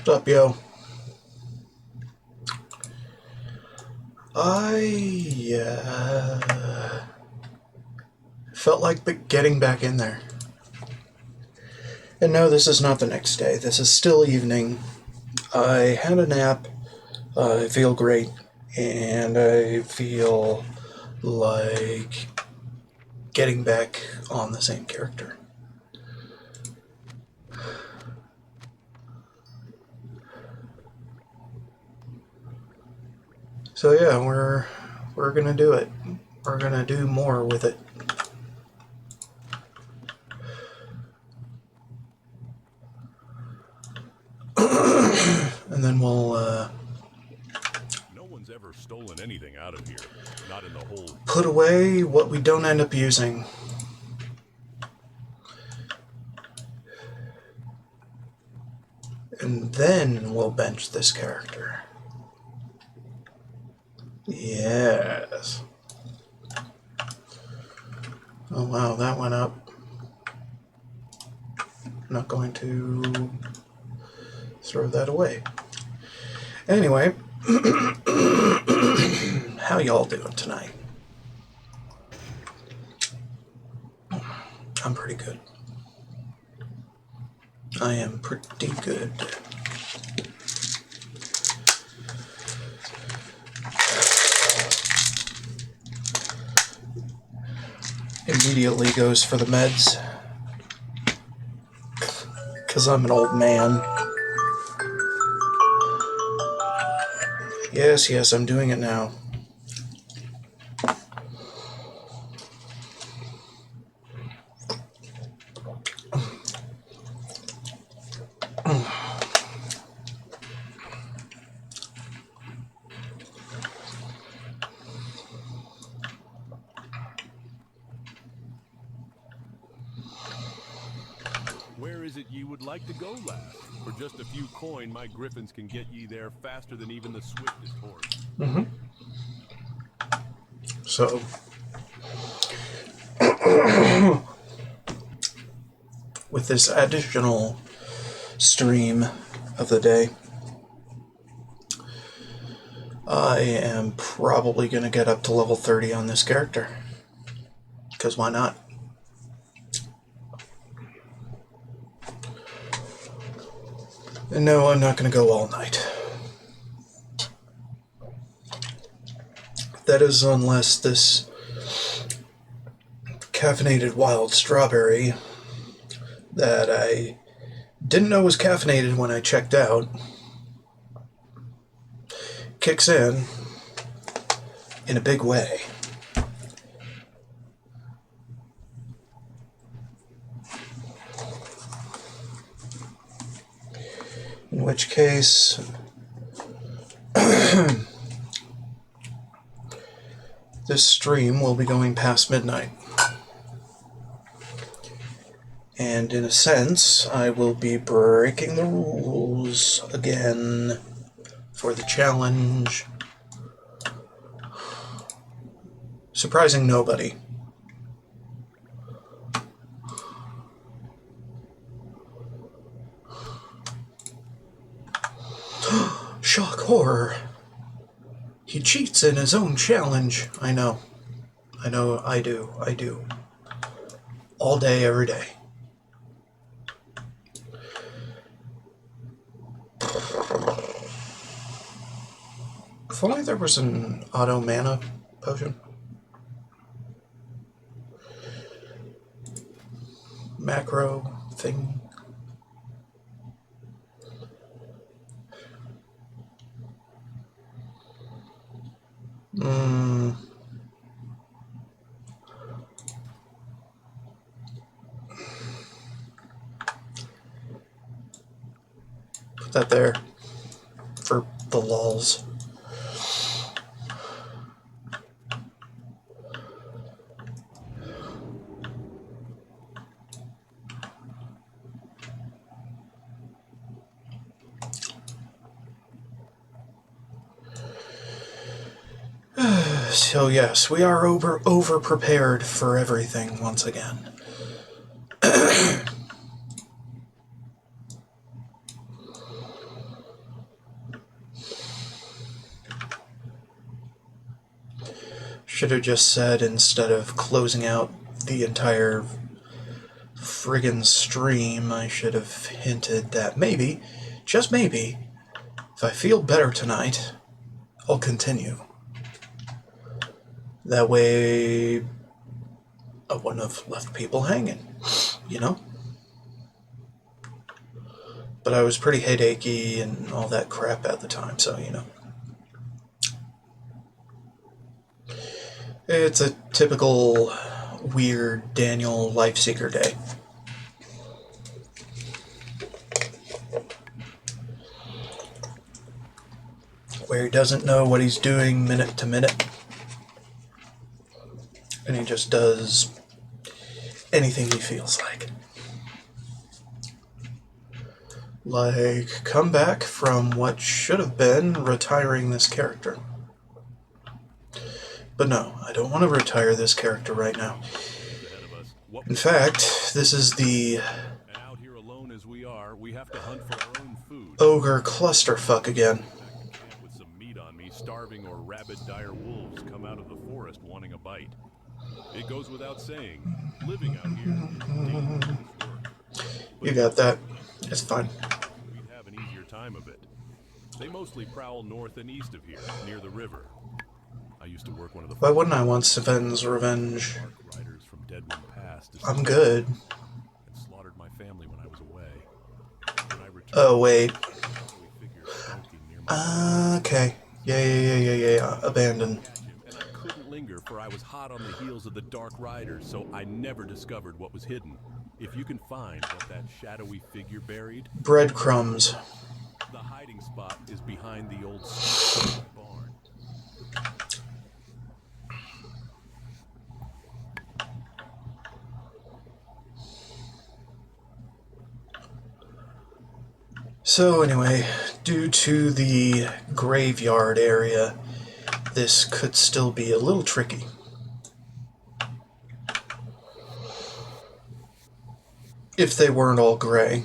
What's up, yo? I felt like getting back in there. And no, this is not the next day. This is still evening. I had a nap. I feel great. And I feel like getting back on the same character. So yeah, we're gonna do it. We're gonna do more with it. And then we'll No one's ever stolen anything out of here. Not in the whole. put away what we don't end up using. And then we'll bench this character. Yes. Oh wow, that went up. I'm not going to throw that away. Anyway, how y'all doing tonight? I'm pretty good. I am pretty good. Immediately goes for the meds. Because I'm an old man. Yes, I'm doing it now. Where is it you would like to go last? For just a few coin, my griffins can get ye there faster than even the swiftest horse. So, with this additional stream of the day, I am probably going to get up to level 30 on this character. Because why not? And no, I'm not going to go all night. That is unless this caffeinated wild strawberry that I didn't know was caffeinated when I checked out kicks in a big way. In which case, this stream will be going past midnight. And in a sense, I will be breaking the rules again for the challenge. Surprising nobody. Shock horror. He cheats in his own challenge. I know, I do. All day, every day. If only there was an auto mana potion. Macro thing. Put that there for the lulz. So yes, we are over prepared for everything once again. Should have just said, instead of closing out the entire friggin' stream, I should have hinted that maybe, just maybe, if I feel better tonight, I'll continue. That way, I wouldn't have left people hanging, you know? But I was pretty headachy and all that crap at the time, so, you know. It's a typical weird Daniel Lifeseeker day. Where he doesn't know what he's doing minute to minute. And he just does anything he feels like. Like, come back from what should have been retiring this character. But no, I don't want to retire this character right now. In fact, this is the And out here alone as we are, we have to hunt for our own food. ogre clusterfuck again. Camp with some meat on me, starving or rabid dire wolves come out of the forest wanting a bite. It goes without saying, living out here is dangerous work. You got that. It's fine. We'd have an easier time of it. They mostly prowl north and east of here, near the river. I used to work one of the Why wouldn't I want Saven's revenge? Dark riders from Deadwind Pass. I'm good. And slaughtered my family when I was away. When I returned, Oh, wait. we figured skulking near my Okay. Yeah. Abandoned. and I couldn't linger, for I was hot on the heels of the Dark Riders, so I never discovered what was hidden. If you can find what that shadowy figure buried, Breadcrumbs. the hiding spot is behind the old barn. So anyway, due to the graveyard area, this could still be a little tricky. If they weren't all gray,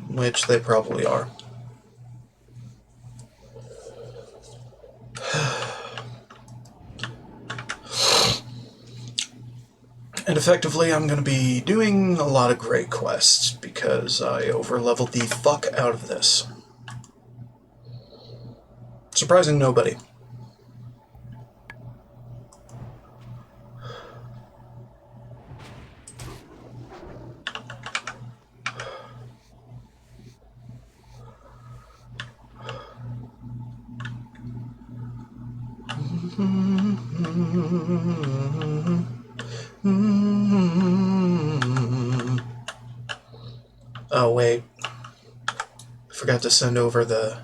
which they probably are. And effectively, I'm going to be doing a lot of gray quests because I overleveled the fuck out of this. Surprising nobody. Oh, wait. I forgot to send over the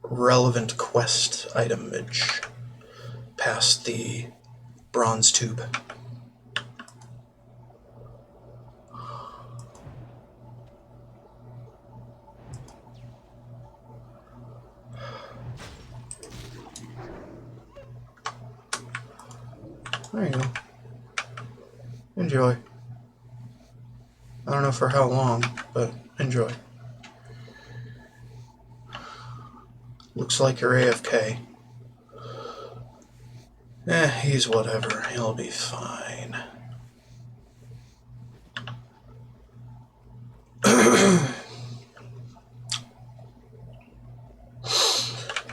relevant quest itemage past the bronze tube. There you go. Enjoy. I don't know for how long, but enjoy. Looks like you're AFK. He's whatever. He'll be fine.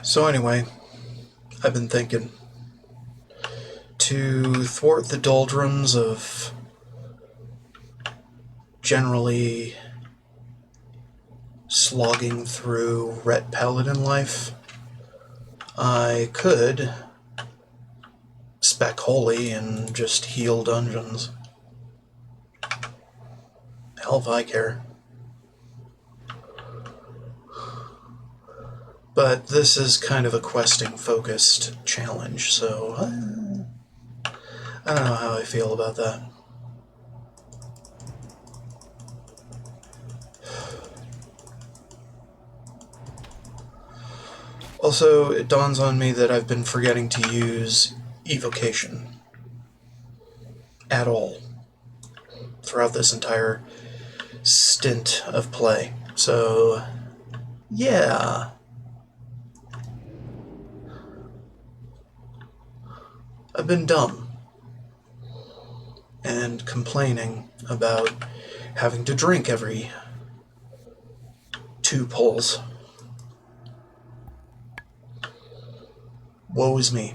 So anyway, I've been thinking, to thwart the doldrums of generally slogging through Ret Paladin life, I could spec Holy and just heal dungeons. Hell if I care. But this is kind of a questing focused challenge, so I don't know how I feel about that. Also, it dawns on me that I've been forgetting to use evocation at all throughout this entire stint of play. So, yeah. I've been dumb and complaining about having to drink every 2 pulls. Woe is me.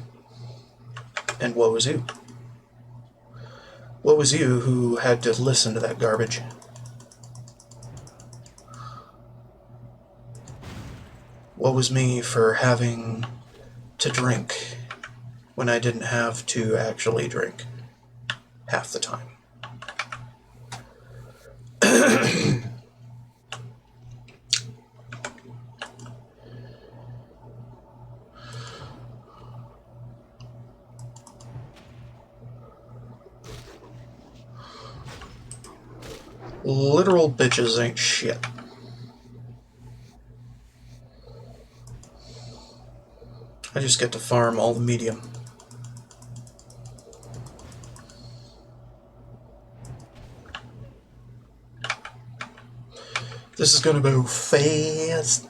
And woe is you. Woe is you who had to listen to that garbage. Woe is me for having to drink when I didn't have to actually drink half the time. Literal bitches ain't shit. I just get to farm all the medium. This is gonna go fast.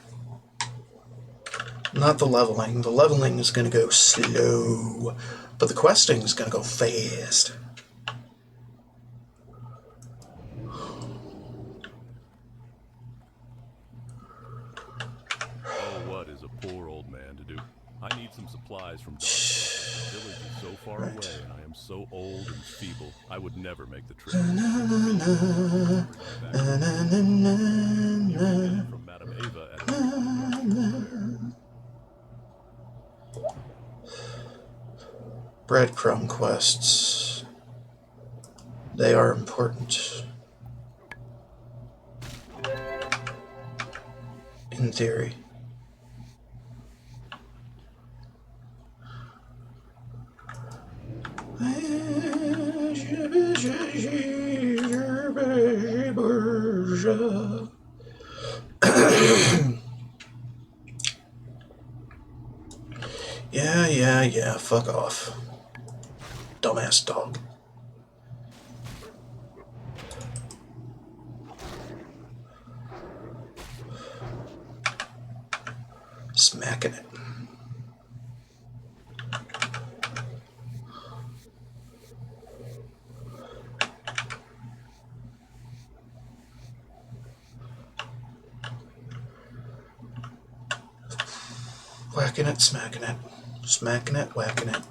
Not the leveling. The leveling is gonna go slow. But the questing is gonna go fast. Oh, what is a poor old man to do? I need some supplies from Dark. The village is so far away, and I am so old and feeble, I would never make the trip. From Madame Ava at Breadcrumb quests. They are important. In theory. Yeah, fuck off. Dumbass dog. Smacking it. Whacking it, smacking it. Smacking it, whacking it.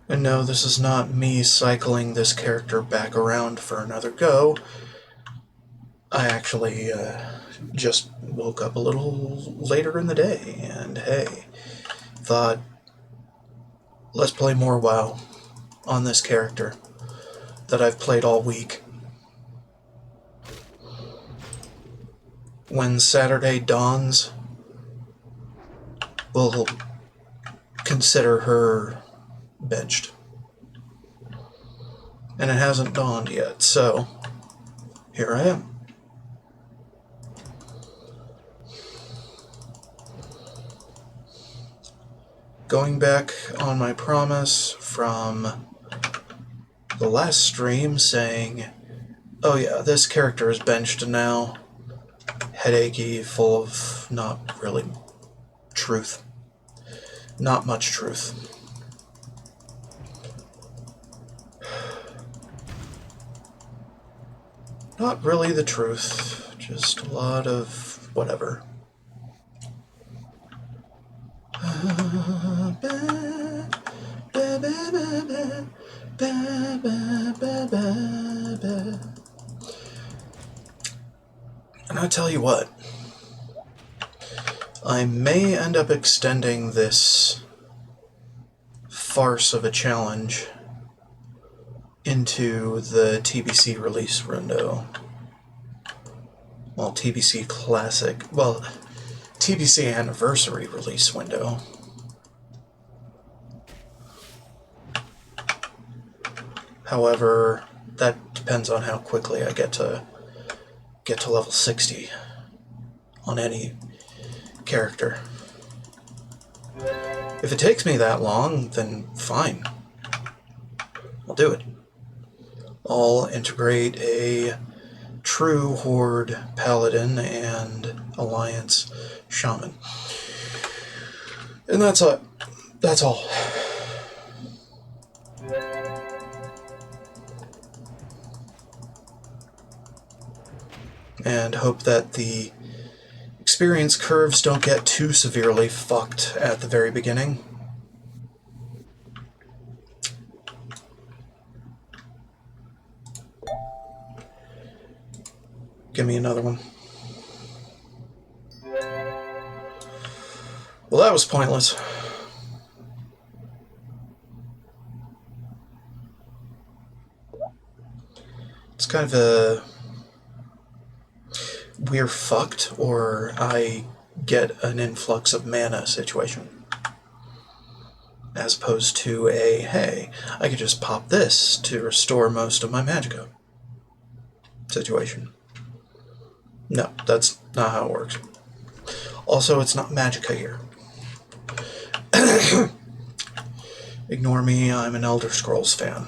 And no, this is not me cycling this character back around for another go. I actually just woke up a little later in the day, and hey, thought, let's play more WoW on this character that I've played all week. When Saturday dawns, we'll consider her benched. And it hasn't dawned yet, so here I am. Going back on my promise from the last stream saying, oh yeah, this character is benched now. Headachy, full of not really truth. Not much truth. Not really the truth, just a lot of whatever. And I tell you what, I may end up extending this farce of a challenge into the TBC release window. Well, TBC Classic. Well, TBC Anniversary release window. However, that depends on how quickly I get to level 60 on any character. If it takes me that long, then fine. I'll do it. I'll integrate a true Horde Paladin and Alliance Shaman. And that's all. That's all. And hope that the experience curves don't get too severely fucked at the very beginning. Give me another one. Well, that was pointless. It's kind of a we're fucked or I get an influx of mana situation. As opposed to a, hey, I could just pop this to restore most of my magicka situation. No, that's not how it works. Also, it's not magicka here. Ignore me, I'm an Elder Scrolls fan.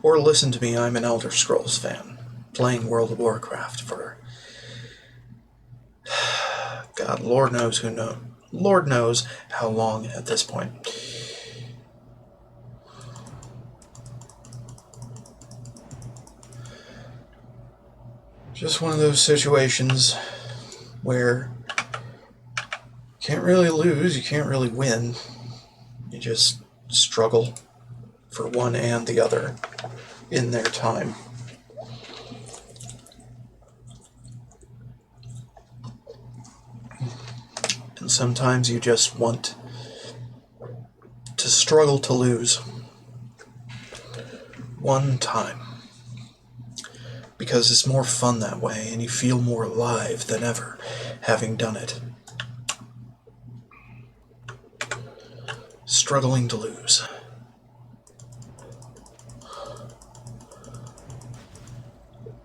Or listen to me, I'm an Elder Scrolls fan. Playing World of Warcraft for... God, Lord knows who knows. Lord knows how long at this point. Just one of those situations where you can't really lose, you can't really win. You just struggle for one and the other in their time. And sometimes you just want to struggle to lose one time. Because it's more fun that way, and you feel more alive than ever having done it. Struggling to lose.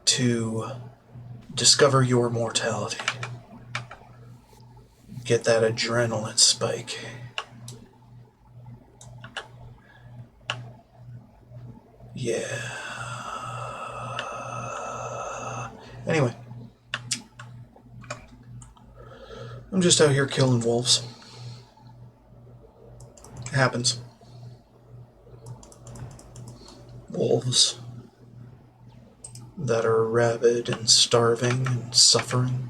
To discover your mortality. Get that adrenaline spike. Yeah. Anyway. I'm just out here killing wolves. It happens. Wolves that are rabid and starving and suffering.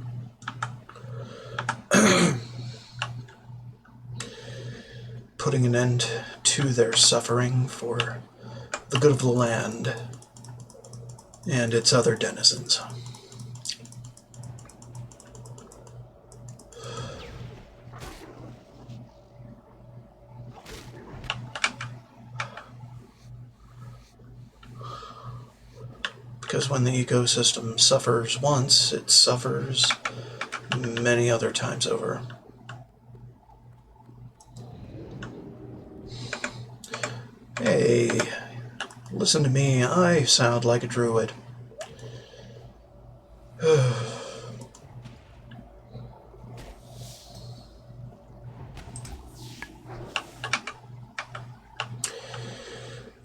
Putting an end to their suffering for the good of the land and its other denizens. Because when the ecosystem suffers once, it suffers many other times over. Hey, listen to me, I sound like a druid.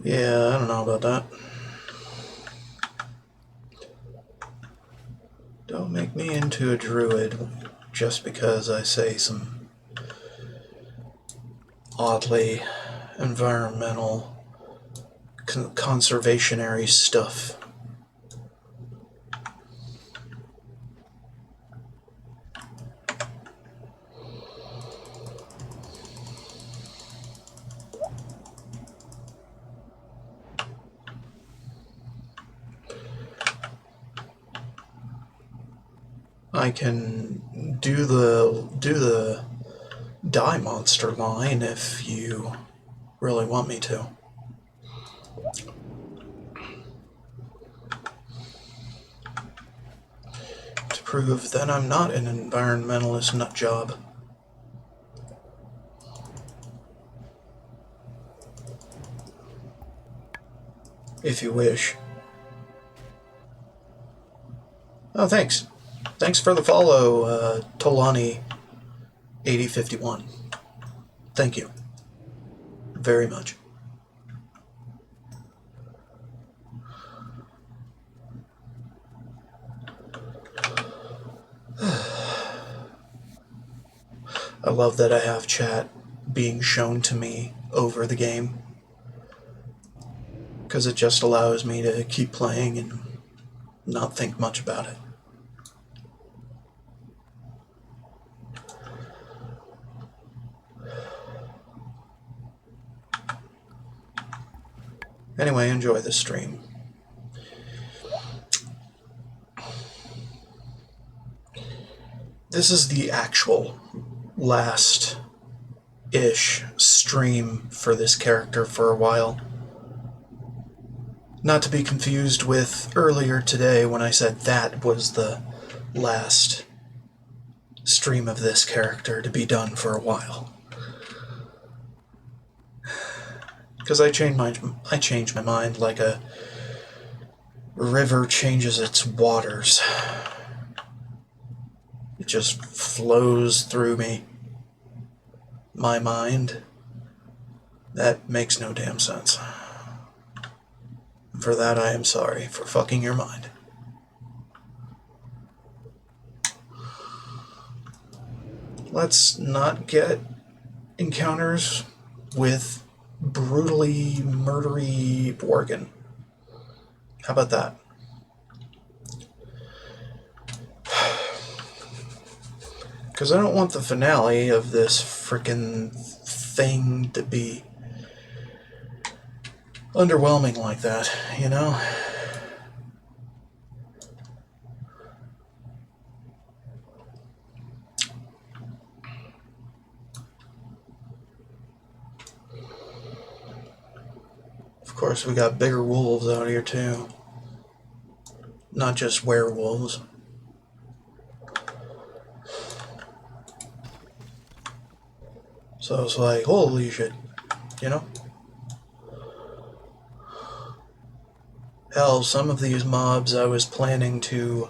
Yeah, I don't know about that. Don't make me into a druid just because I say some oddly environmental conservationary stuff. I can do the die monster line if you really want me to. To prove that I'm not an environmentalist nutjob. if you wish. Oh, thanks. Thanks for the follow, Tolani8051. Thank you. Very much. I love that I have chat being shown to me over the game, because it just allows me to keep playing and not think much about it. Anyway, enjoy the stream. This is the actual last-ish stream for this character for a while. Not to be confused with earlier today when I said that was the last stream of this character to be done for a while. Because I change my mind like a river changes its waters. It just flows through me. My mind. That makes no damn sense. For that I am sorry for fucking your mind. Let's not get encounters with brutally murdery Worgen. How about that? Because I don't want the finale of this frickin' thing to be underwhelming like that, you know? Of course, we got bigger wolves out here too. Not just werewolves. So it's like, holy shit, you know? Hell, some of these mobs I was planning to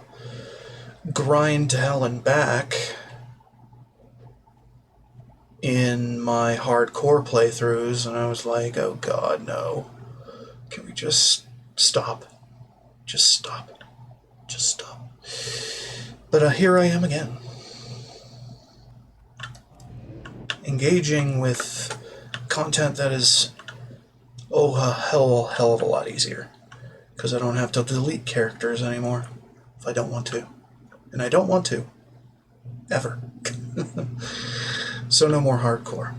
grind to hell and back in my hardcore playthroughs, and I was like, oh god, no. Can we just stop? Just stop. Just stop. But here I am again. Engaging with content that is, a hell of a lot easier. Because I don't have to delete characters anymore if I don't want to. And I don't want to. Ever. So no more hardcore.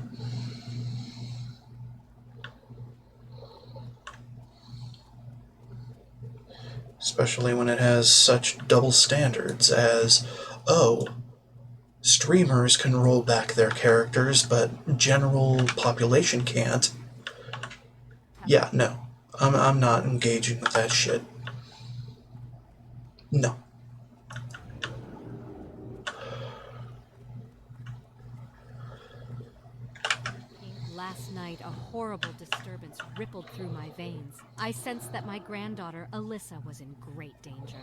Especially when it has such double standards as, oh, streamers can roll back their characters, but general population can't. Yeah, no. I'm not engaging with that shit. No. Last night, a horrible disturbance rippled through my veins. I sensed that my granddaughter, Alyssa, was in great danger.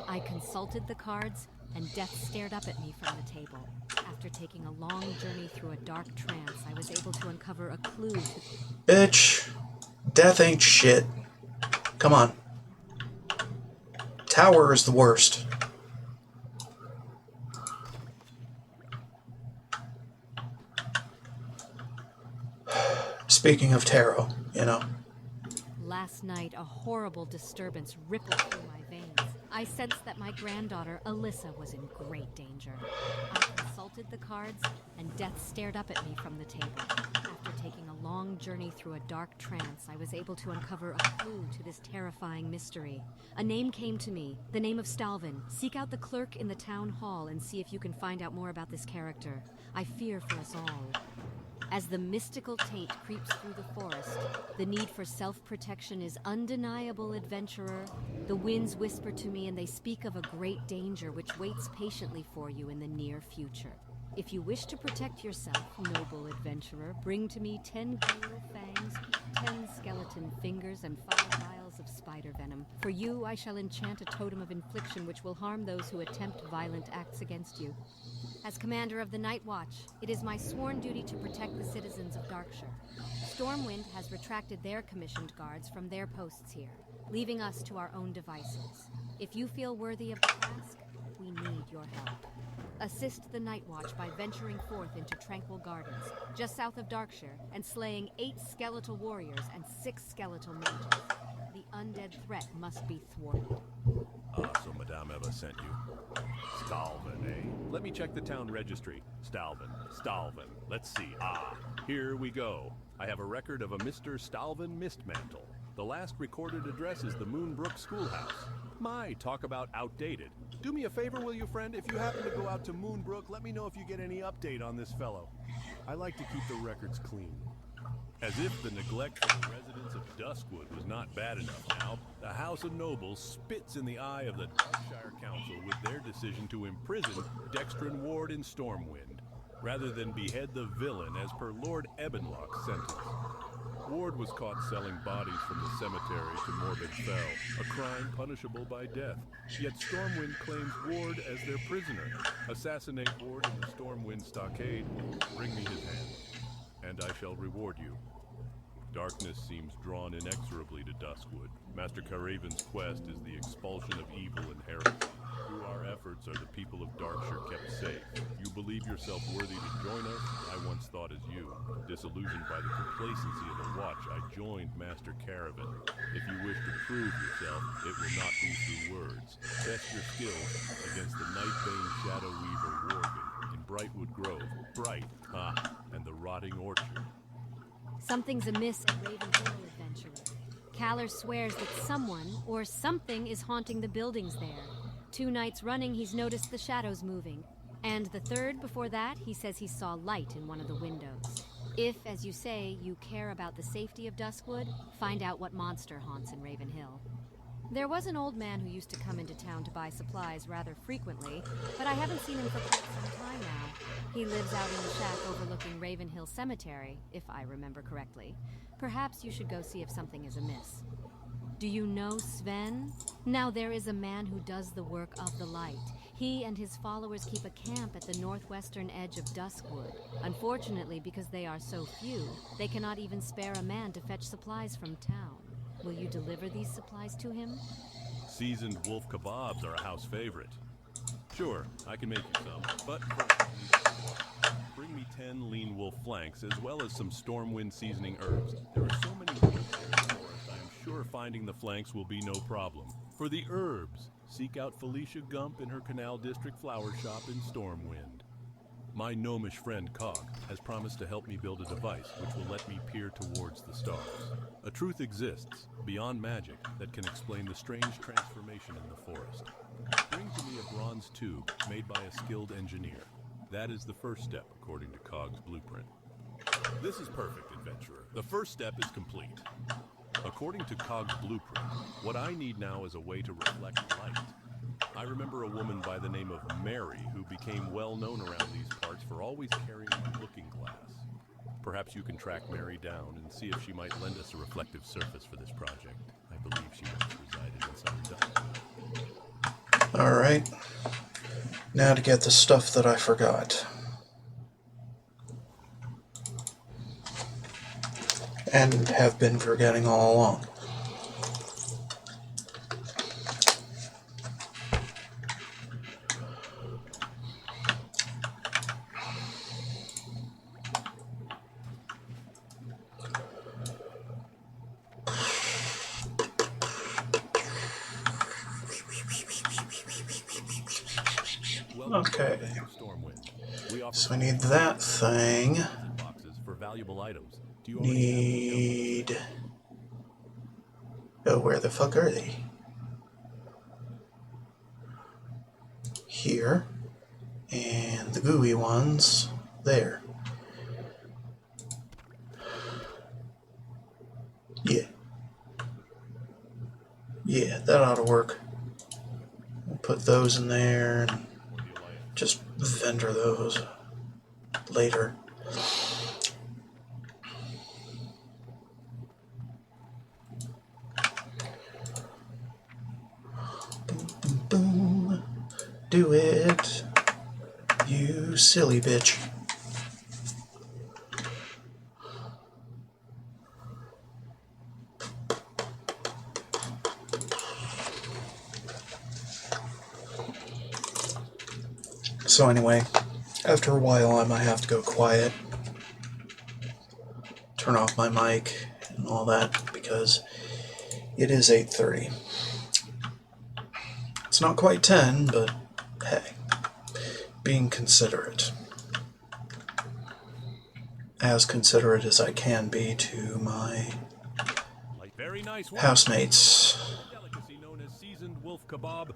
I consulted the cards, and death stared up at me from the table. After taking a long journey through a dark trance, I was able to uncover a clue to... Bitch. Death ain't shit. Come on. Tower is the worst. Speaking of tarot, you know. Last night, a horrible disturbance rippled through my veins. I sensed that my granddaughter, Alyssa, was in great danger. I consulted the cards, and death stared up at me from the table. After taking a long journey through a dark trance, I was able to uncover a clue to this terrifying mystery. A name came to me, the name of Stalvin. Seek out the clerk in the town hall and see if you can find out more about this character. I fear for us all. As the mystical taint creeps through the forest, the need for self-protection is undeniable, adventurer. The winds whisper to me and they speak of a great danger which waits patiently for you in the near future. If you wish to protect yourself, noble adventurer, bring to me 10 ghoul fangs, 10 skeleton fingers, and 5 vials vials of spider venom. For you, I shall enchant a totem of infliction which will harm those who attempt violent acts against you. As commander of the Night Watch, it is my sworn duty to protect the citizens of Darkshire. Stormwind has retracted their commissioned guards from their posts here, leaving us to our own devices. If you feel worthy of the task, we need your help. Assist the Night Watch by venturing forth into Tranquil Gardens, just south of Darkshire, and slaying 8 skeletal warriors and 6 skeletal mages. The undead threat must be thwarted. So Madame Eva sent you. Stalvin, eh? Let me check the town registry. Stalvin. Let's see. Here we go. I have a record of a Mr. Stalvin Mistmantle. The last recorded address is the Moonbrook Schoolhouse. My, talk about outdated. Do me a favor, will you, friend? If you happen to go out to Moonbrook, let me know if you get any update on this fellow. I like to keep the records clean. As if the neglect of the residents of Duskwood was not bad enough now, the House of Nobles spits in the eye of the Darkshire Council with their decision to imprison Dextrin Ward in Stormwind, rather than behead the villain as per Lord Ebenlock's sentence. Ward was caught selling bodies from the cemetery to Morbid Fell, a crime punishable by death. Yet Stormwind claims Ward as their prisoner. Assassinate Ward in the Stormwind stockade, bring me his hand, and I shall reward you. Darkness seems drawn inexorably to Duskwood. Master Caraven's quest is the expulsion of evil inherently. Through our efforts are the people of Darkshire kept safe. You believe yourself worthy to join us? I once thought as you. Disillusioned by the complacency of the Watch, I joined Master Caravan. If you wish to prove yourself, it will not be through words. Test your skills against the Nightbane Shadow Weaver Worgen in Brightwood Grove. Bright, and the Rotting Orchard. Something's amiss at Raven Hill, adventurer. Caller swears that someone or something is haunting the buildings there. 2 nights running, he's noticed the shadows moving. And the 3rd before that, he says he saw light in one of the windows. If, as you say, you care about the safety of Duskwood, find out what monster haunts in Raven Hill. There was an old man who used to come into town to buy supplies rather frequently, but I haven't seen him for quite some time now. He lives out in the shack overlooking Raven Hill Cemetery, if I remember correctly. Perhaps you should go see if something is amiss. Do you know Sven? Now there is a man who does the work of the light. He and his followers keep a camp at the northwestern edge of Duskwood. Unfortunately, because they are so few, they cannot even spare a man to fetch supplies from town. Will you deliver these supplies to him? Seasoned wolf kebabs are a house favorite. Sure, I can make you some, but bring me 10 lean wolf flanks as well as some Stormwind seasoning herbs. There are so many wolves here in the forest, I am sure finding the flanks will be no problem. For the herbs, seek out Felicia Gump in her Canal District flower shop in Stormwind. My gnomish friend Cog has promised to help me build a device which will let me peer towards the stars. A truth exists, beyond magic, that can explain the strange transformation in the forest. Bring to me a bronze tube made by a skilled engineer. That is the first step, according to Cog's blueprint. This is perfect, adventurer. The first step is complete. According to Cog's blueprint, what I need now is a way to reflect light. I remember a woman by the name of Mary who became well known around these parts for always carrying a looking glass. Perhaps you can track Mary down and see if she might lend us a reflective surface for this project. I believe she once resided inside Duskwood. Alright. Now to get the stuff that I forgot. And have been forgetting all along. Okay. So I need that thing. For valuable items. Do you Need... Oh, where the fuck are they? Here. And the gooey ones there. Yeah. Yeah, that ought to work. We'll put those in there and just vendor those later. You silly bitch. So anyway, after a while I might have to go quiet, turn off my mic and all that, because it is 8:30. It's not quite 10, but hey, being considerate. As considerate as I can be to my Very nice work. housemates. Delicacy known as seasoned wolf kebab.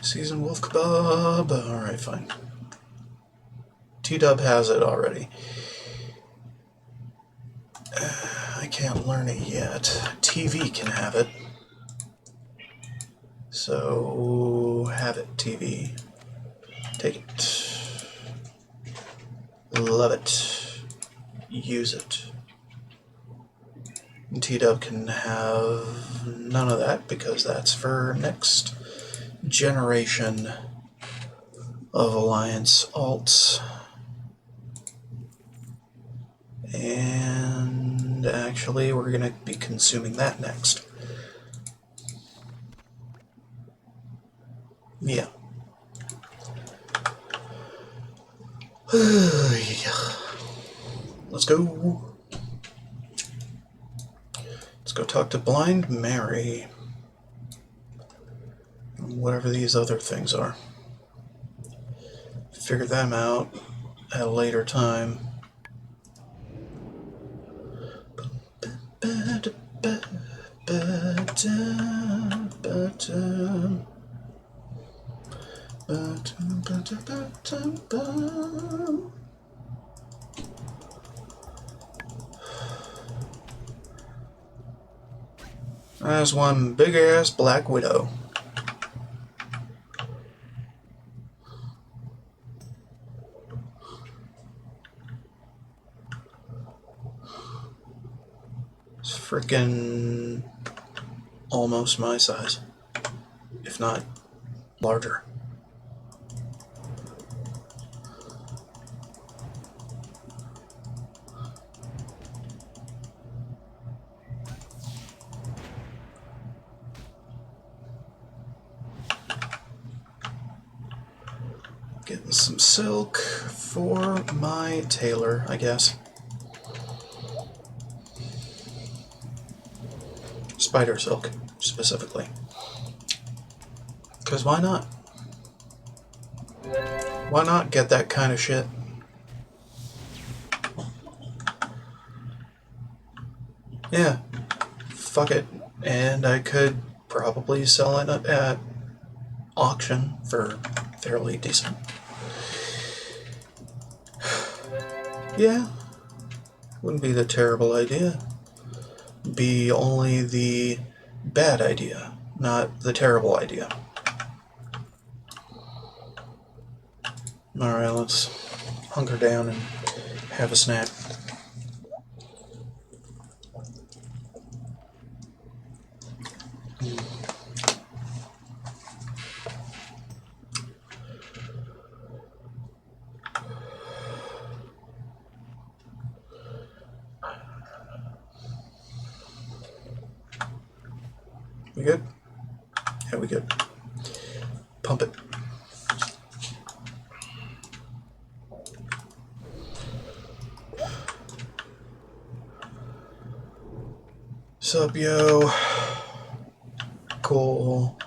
Seasoned wolf kebab. Alright, fine. T-Dub has it already. I can't learn it yet. TV can have it. So, have it, TV. Take it. Love it. Use it. And T-Dub can have none of that, because that's for next generation of Alliance alts. And actually, we're going to be consuming that next. Yeah. Let's go. Let's go talk to Blind Mary. Whatever these other things are. Figure them out at a later time. There's one big ass black widow. It's freaking almost my size, if not larger. Getting some silk for my tailor, I guess. Spider silk, specifically. Because why not? Why not get that kind of shit? Yeah, fuck it. And I could probably sell it at auction for fairly decent. Yeah, wouldn't be the terrible idea. Be only the bad idea, not the terrible idea. Alright, let's hunker down and have a snack. We good? Yeah, we good. Pump it. Sup, yo. Cool.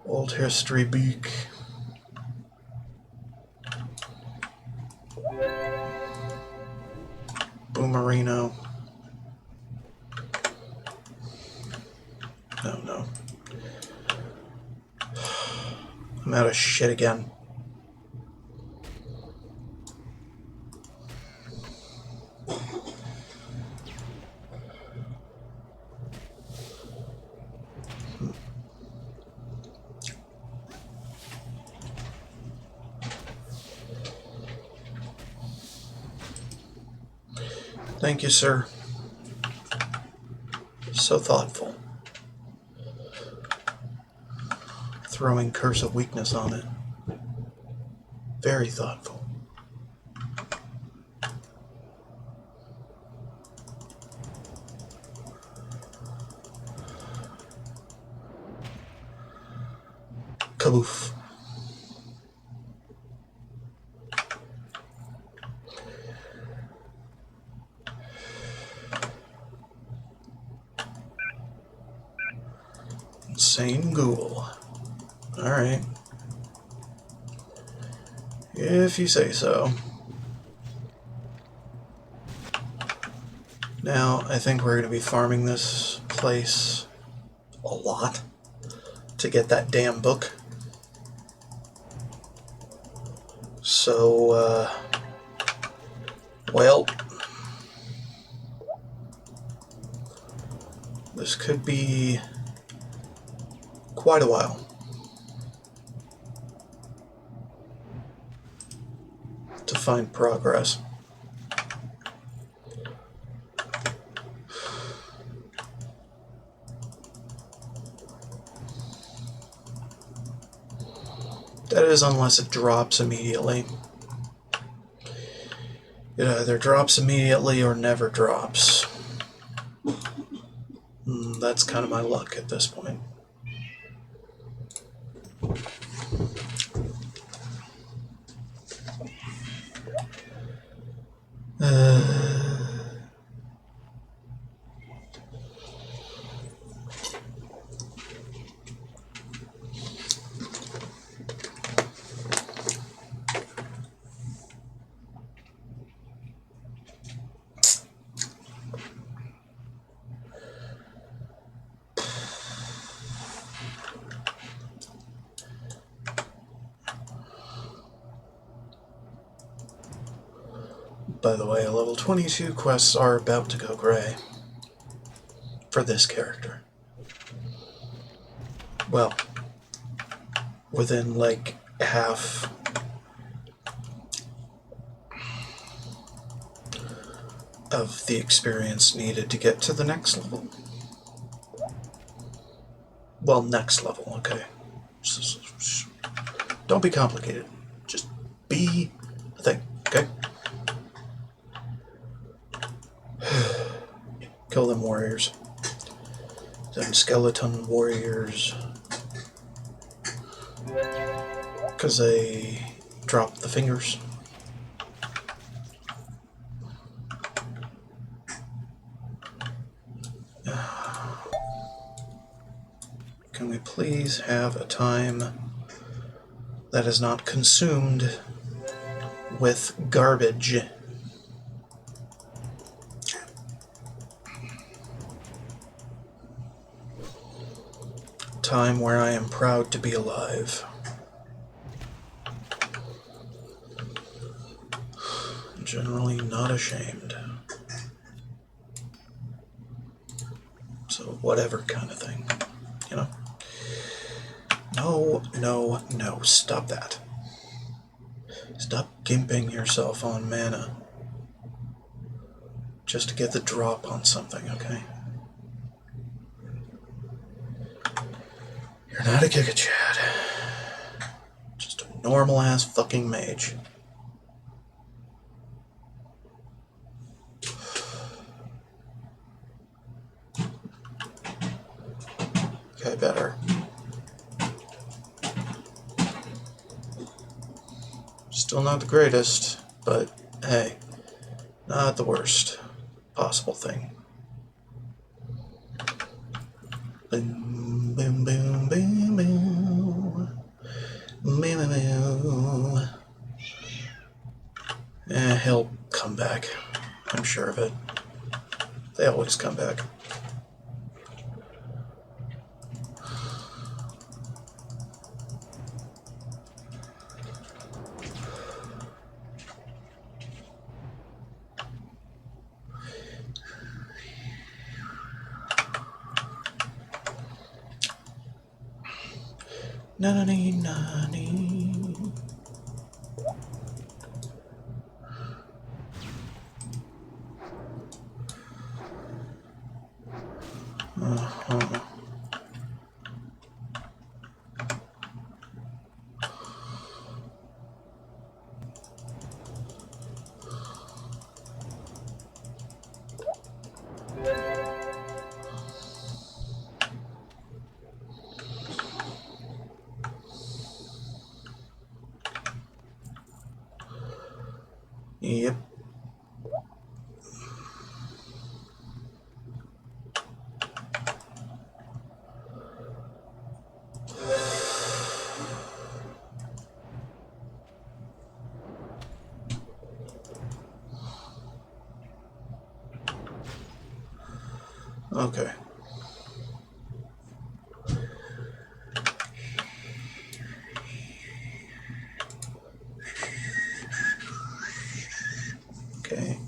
Old history beak. Boomerino. Oh no. I'm out of shit again. Thank you, sir. So thoughtful. throwing Curse of Weakness on it. Very thoughtful. Kaboof. Insane ghoul. Alright. If you say so. Now, I think we're going to be farming this place a lot to get that damn book. So, well, this could be quite a while. To find progress. That is, unless it drops immediately. It either drops immediately or never drops. That's kind of my luck at this point. By the way, level 22 quests are about to go gray. For this character. Well, within like half of the experience needed to get to the next level. Well, next level, okay. Don't be complicated. Just be a thing, okay? Kill them warriors. Them skeleton warriors. Because they drop the fingers. Can we please have a time that is not consumed with garbage? Time where I am proud to be alive. Generally not ashamed. So whatever kind of thing, you know? No, no, no, stop that. Stop gimping yourself on mana just to get the drop on something, okay? You're not a Giga Chad. Just a normal-ass fucking mage. Okay, better. Still not the greatest, but hey, not the worst possible thing. Boom, boom, boom, boom, boom. Boom, boom, boom. He'll come back. I'm sure of it. They always come back. Nani, nani. Yep. Okay. Okay.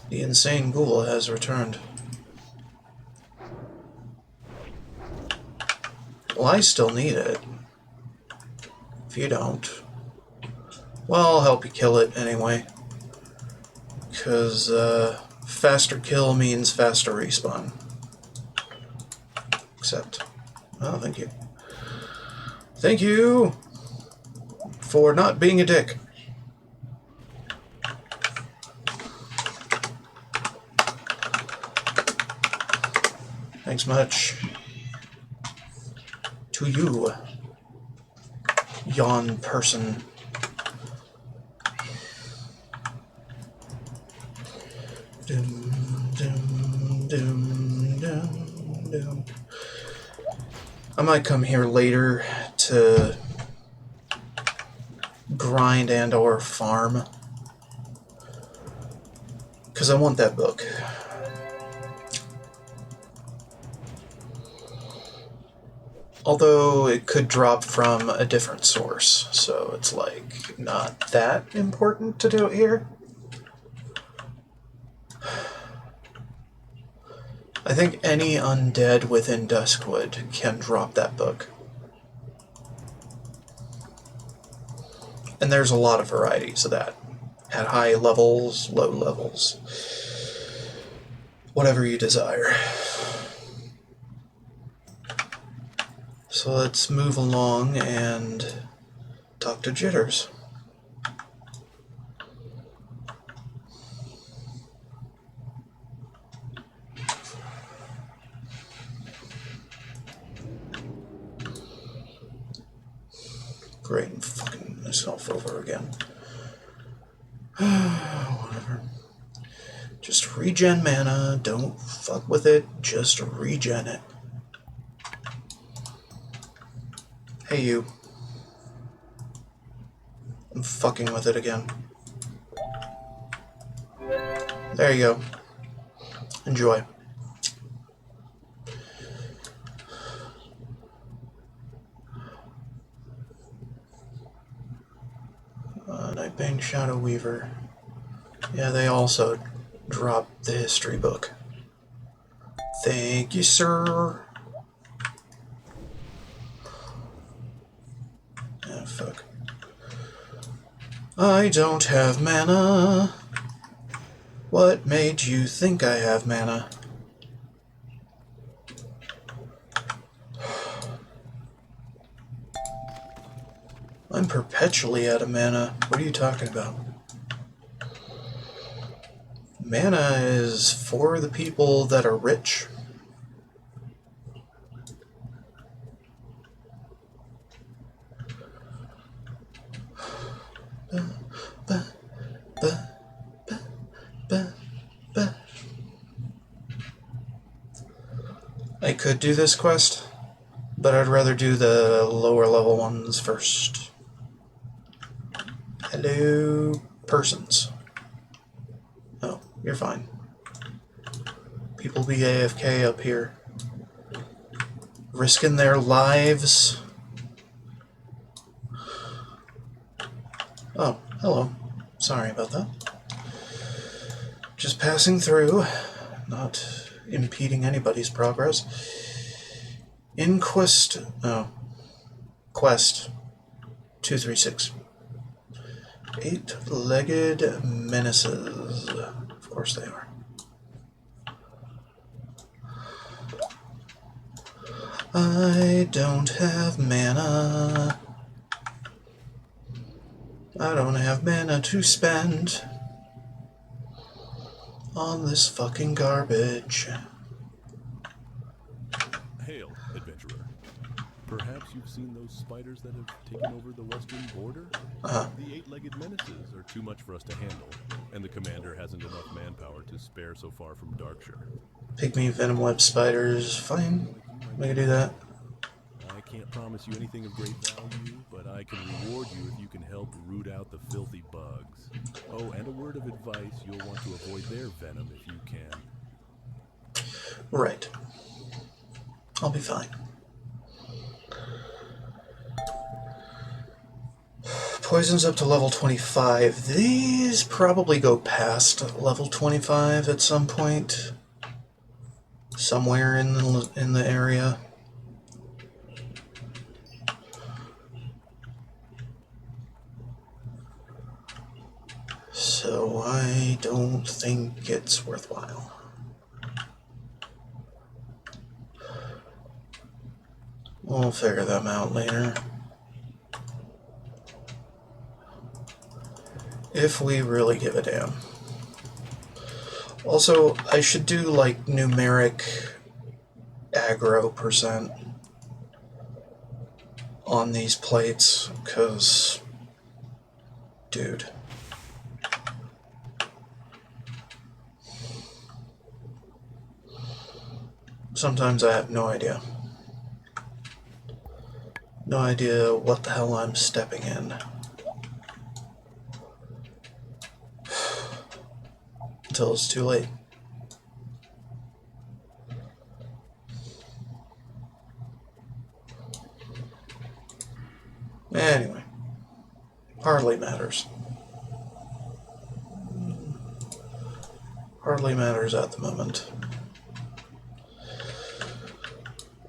The insane ghoul has returned. Well, I still need it. If you don't, well, I'll help you kill it anyway. Because, faster kill means faster respawn. Except, oh, thank you. Thank you for not being a dick. Thanks much to you, yawn person. Doom, doom, doom, doom, doom. I might come here later to grind and or farm, because I want that book. Although it could drop from a different source, so it's like not that important to do it here. I think any undead within Duskwood can drop that book. And there's a lot of varieties of that. At high levels, low levels. Whatever you desire. So let's move along and talk to Jitters. Great, I'm fucking myself over again. Whatever. Just regen mana, don't fuck with it, just regen it. Hey you. I'm fucking with it again. There you go. Enjoy. Nightbane Shadow Weaver. Yeah, they also dropped the history book. Thank you, sir. Ah, fuck. I don't have mana. What made you think I have mana? I'm perpetually out of mana. What are you talking about? Mana is for the people that are rich. I could do this quest, but I'd rather do the lower level ones first. Hello, persons. Oh, you're fine. People be AFK up here. Risking their lives. Oh, hello. Sorry about that. Just passing through, not impeding anybody's progress. Quest 236. Eight-legged menaces. Of course they are. I don't have mana. I don't have mana to spend on this fucking garbage. Hail, adventurer. Perhaps you've seen those spiders that have taken over the western border? The eight-legged menaces are too much for us to handle, and the commander hasn't enough manpower to spare so far from Darkshire. Pygmy venom web spiders. Fine. We can do that. I can't promise you anything of great value, but I can reward you if you can help root out the filthy bugs. Oh, and a word of advice, you'll want to avoid their venom if you can. Right. I'll be fine. Poisons up to level 25. These probably go past level 25 at some point. Somewhere in the area. So I don't think it's worthwhile. We'll figure them out later. If we really give a damn. Also, I should do like numeric aggro percent on these plates, because, dude. Sometimes I have no idea. No idea what the hell I'm stepping in. Until it's too late. Anyway, hardly matters. Hardly matters at the moment.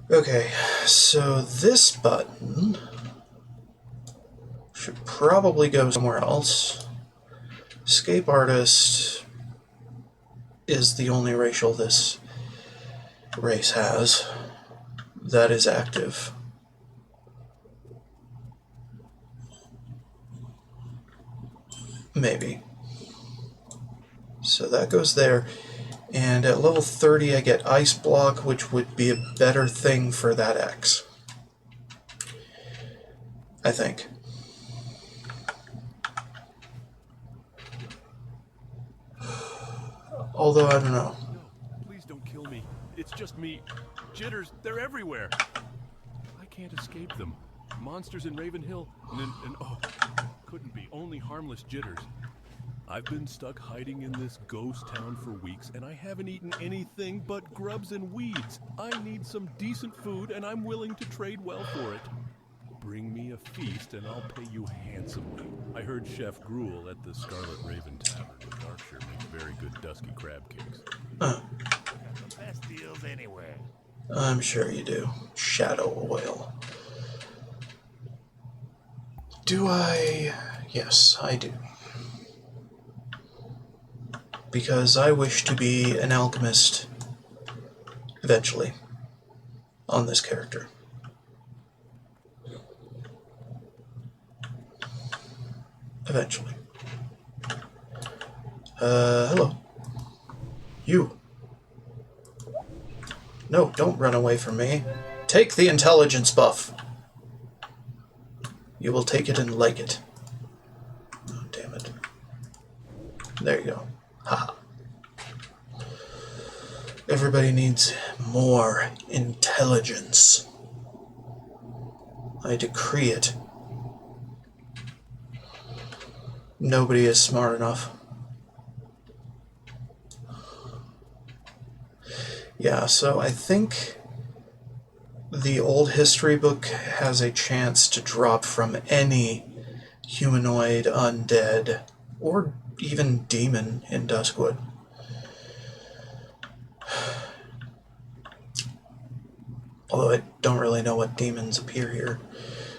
Okay, so this button should probably go somewhere else. Escape Artist is the only racial this race has that is active. Maybe. So that goes there. And at level 30 I get Ice Block, which would be a better thing for that X. I think. Although, I don't know. No, please don't kill me. It's just me. Jitters, they're everywhere. I can't escape them. Monsters in Ravenhill, and oh, couldn't be. Only harmless jitters. I've been stuck hiding in this ghost town for weeks, and I haven't eaten anything but grubs and weeds. I need some decent food, and I'm willing to trade well for it. Bring me a feast, and I'll pay you handsomely. I heard Chef Gruel at the Scarlet Raven Tavern in Darkshire makes very good dusky crab cakes. Got the best deals anywhere. I'm sure you do. Shadow Oil. Do I? Yes, I do. Because I wish to be an alchemist eventually on this character. Eventually. Hello. You. No, don't run away from me. Take the intelligence buff. You will take it and like it. Oh, damn it. There you go. Haha. Everybody needs more intelligence. I decree it. Nobody is smart enough. Yeah, so I think the old history book has a chance to drop from any humanoid, undead, or even demon in Duskwood. Although I don't really know what demons appear here.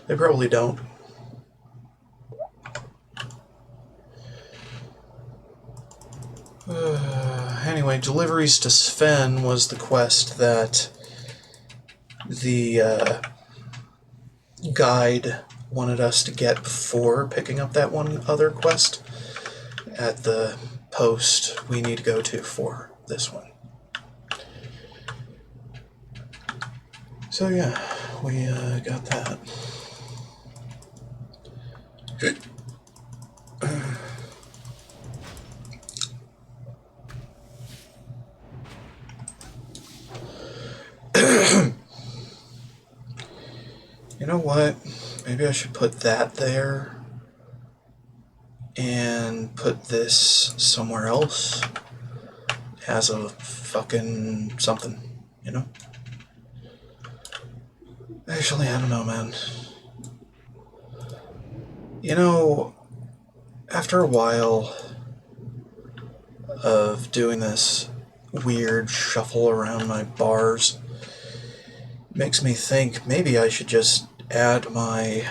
They probably don't. Anyway, deliveries to Sven was the quest that the guide wanted us to get before picking up that one other quest at the post we need to go to for this one. So yeah, we got that. You know what? Maybe I should put that there and put this somewhere else as a fucking something, you know? Actually, I don't know, man. You know, after a while of doing this weird shuffle around my bars, it makes me think maybe I should just add my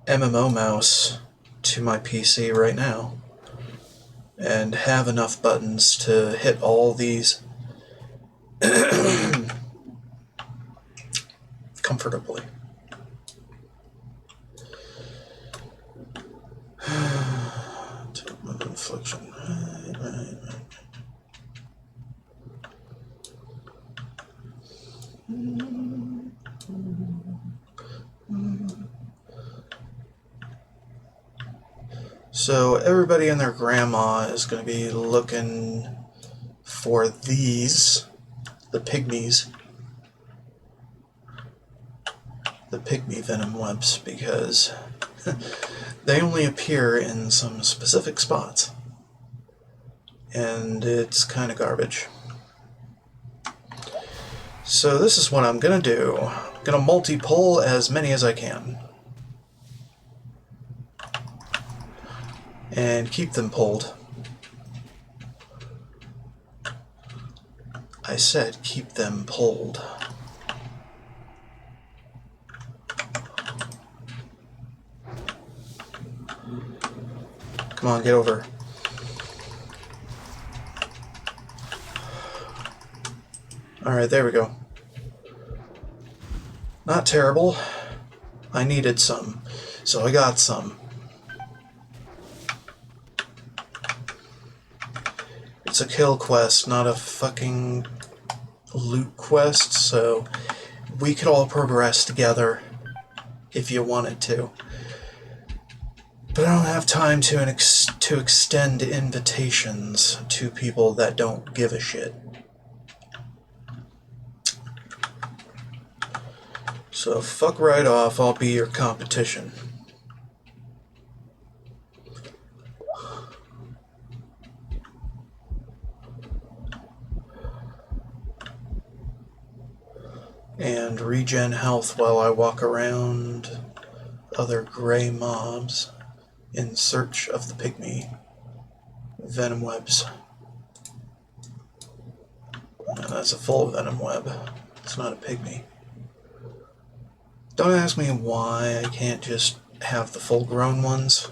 MMO mouse to my PC right now and have enough buttons to hit all these comfortably. Infliction. Right. So everybody and their grandma is going to be looking for these, the pygmies, the pygmy venom webs, because they only appear in some specific spots, and it's kind of garbage. So this is what I'm going to do. I'm going to multi-pull as many as I can. And keep them pulled. I said keep them pulled. Come on, get over. Alright, there we go. Not terrible. I needed some, so I got some. It's a kill quest, not a fucking loot quest, so we could all progress together if you wanted to. But I don't have time to extend invitations to people that don't give a shit. So fuck right off, I'll be your competition. And regen health while I walk around other gray mobs in search of the pygmy venom webs. And that's a full venom web. It's not a pygmy. Don't ask me why I can't just have the full-grown ones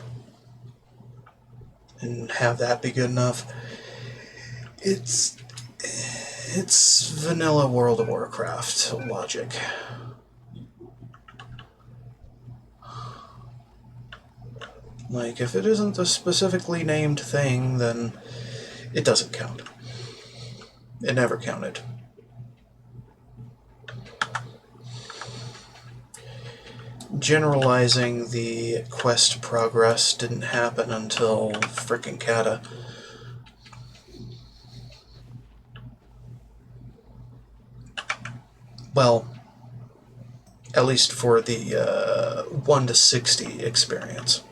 and have that be good enough. It's vanilla World of Warcraft logic. Like, if it isn't a specifically named thing, then it doesn't count. It never counted. Generalizing the quest progress didn't happen until frickin' Kata. Well, at least for the 1 to 60 experience.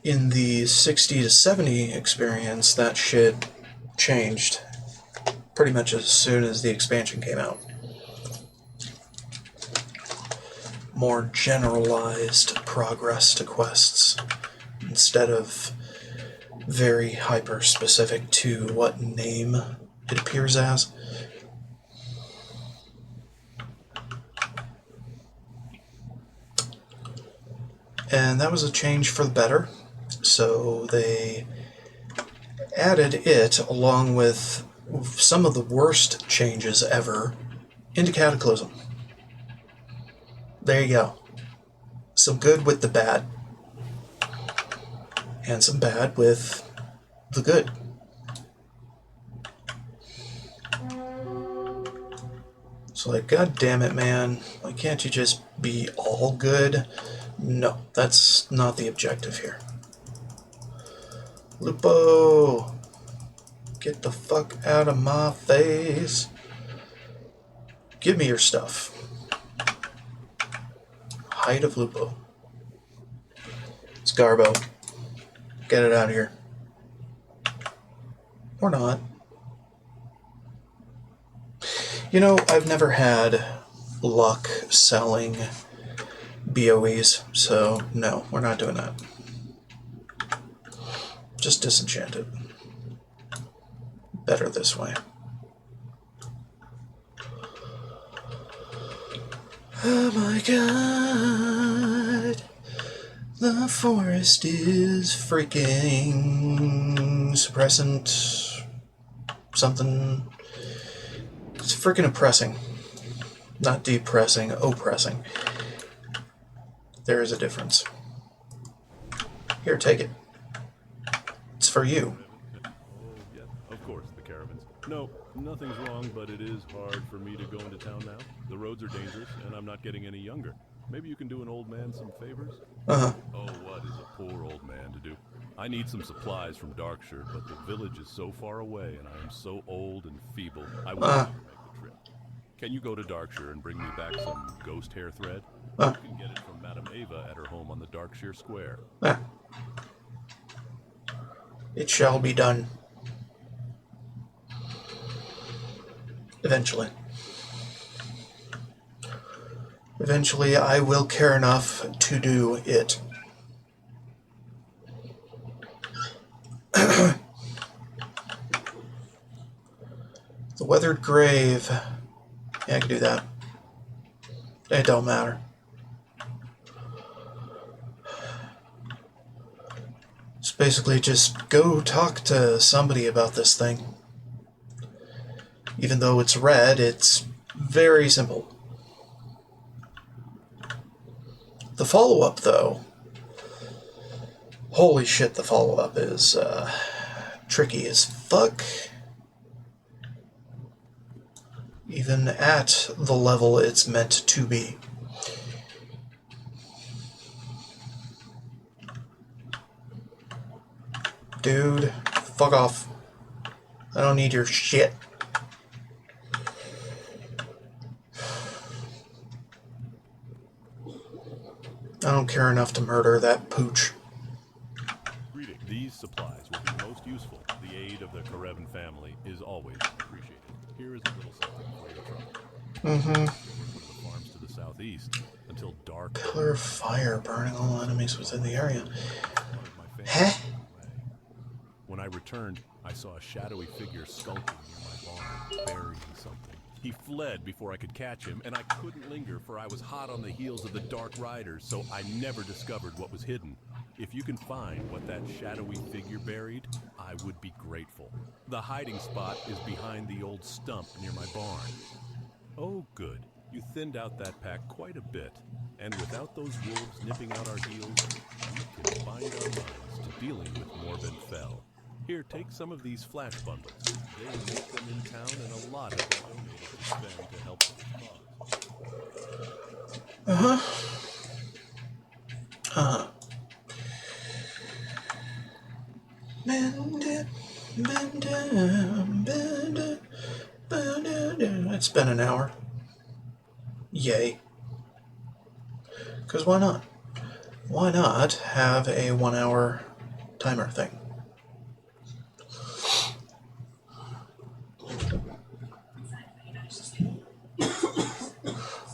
In the 60 to 70 experience, that shit changed pretty much as soon as the expansion came out. More generalized progress to quests instead of very hyper-specific to what name it appears as. and that was a change for the better. So they added it along with some of the worst changes ever into Cataclysm. There you go. Some good with the bad, and some bad with the good. So like, god damn it, man. Why can't you just be all good? No, that's not the objective here. Lupo! Get the fuck out of my face. Give me your stuff. Height of Lupo. It's Garbo. Get it out of here. Or not. You know, I've never had luck selling BOEs, so no, we're not doing that. Just disenchant it. Better this way. Oh my god. The forest is freaking suppressant something. It's freaking oppressing. Not depressing, oppressing. There is a difference. Here, take it. It's for you. Oh, yeah, of course, the caravans. No, nothing's wrong, but it is hard for me to go into town now. The roads are dangerous, and I'm not getting any younger. Maybe you can do an old man some favors? Uh-huh. Oh, what is a poor old man to do? I need some supplies from Darkshire, but the village is so far away, and I am so old and feeble, I won't make the trip. Can you go to Darkshire and bring me back some ghost hair thread? You can get it from Madame Ava at her home on the Darkshire Square. It shall be done. Eventually. Eventually, I will care enough to do it. The Weathered Grave. Yeah, I can do that. It don't matter. It's basically just go talk to somebody about this thing. Even though it's red, it's very simple. The follow-up, though, holy shit, the follow-up is tricky as fuck. Even at the level it's meant to be. Dude, fuck off. I don't need your shit. I don't care enough to murder that pooch. Greeting. These supplies will be most useful. The aid of the Karevan family is always appreciated. Here is a little something for your trouble. One of the farms to the southeast until dark. Pillar of fire burning all enemies within the area. One of my family Huh? away. When I returned, I saw a shadowy figure skulking near my barn, burying something. He fled before I could catch him, and I couldn't linger for I was hot on the heels of the Dark Riders, so I never discovered what was hidden. If you can find what that shadowy figure buried, I would be grateful. The hiding spot is behind the old stump near my barn. Oh, good. You thinned out that pack quite a bit. And without those wolves nipping out our heels, we can bind our minds to dealing with Morbid Fell. Here, take some of these flash bundles. They make them in town, and a lot of them donated to spend to help the cause. It's been an hour. Yay. Because why not? Why not have a 1 hour timer thing?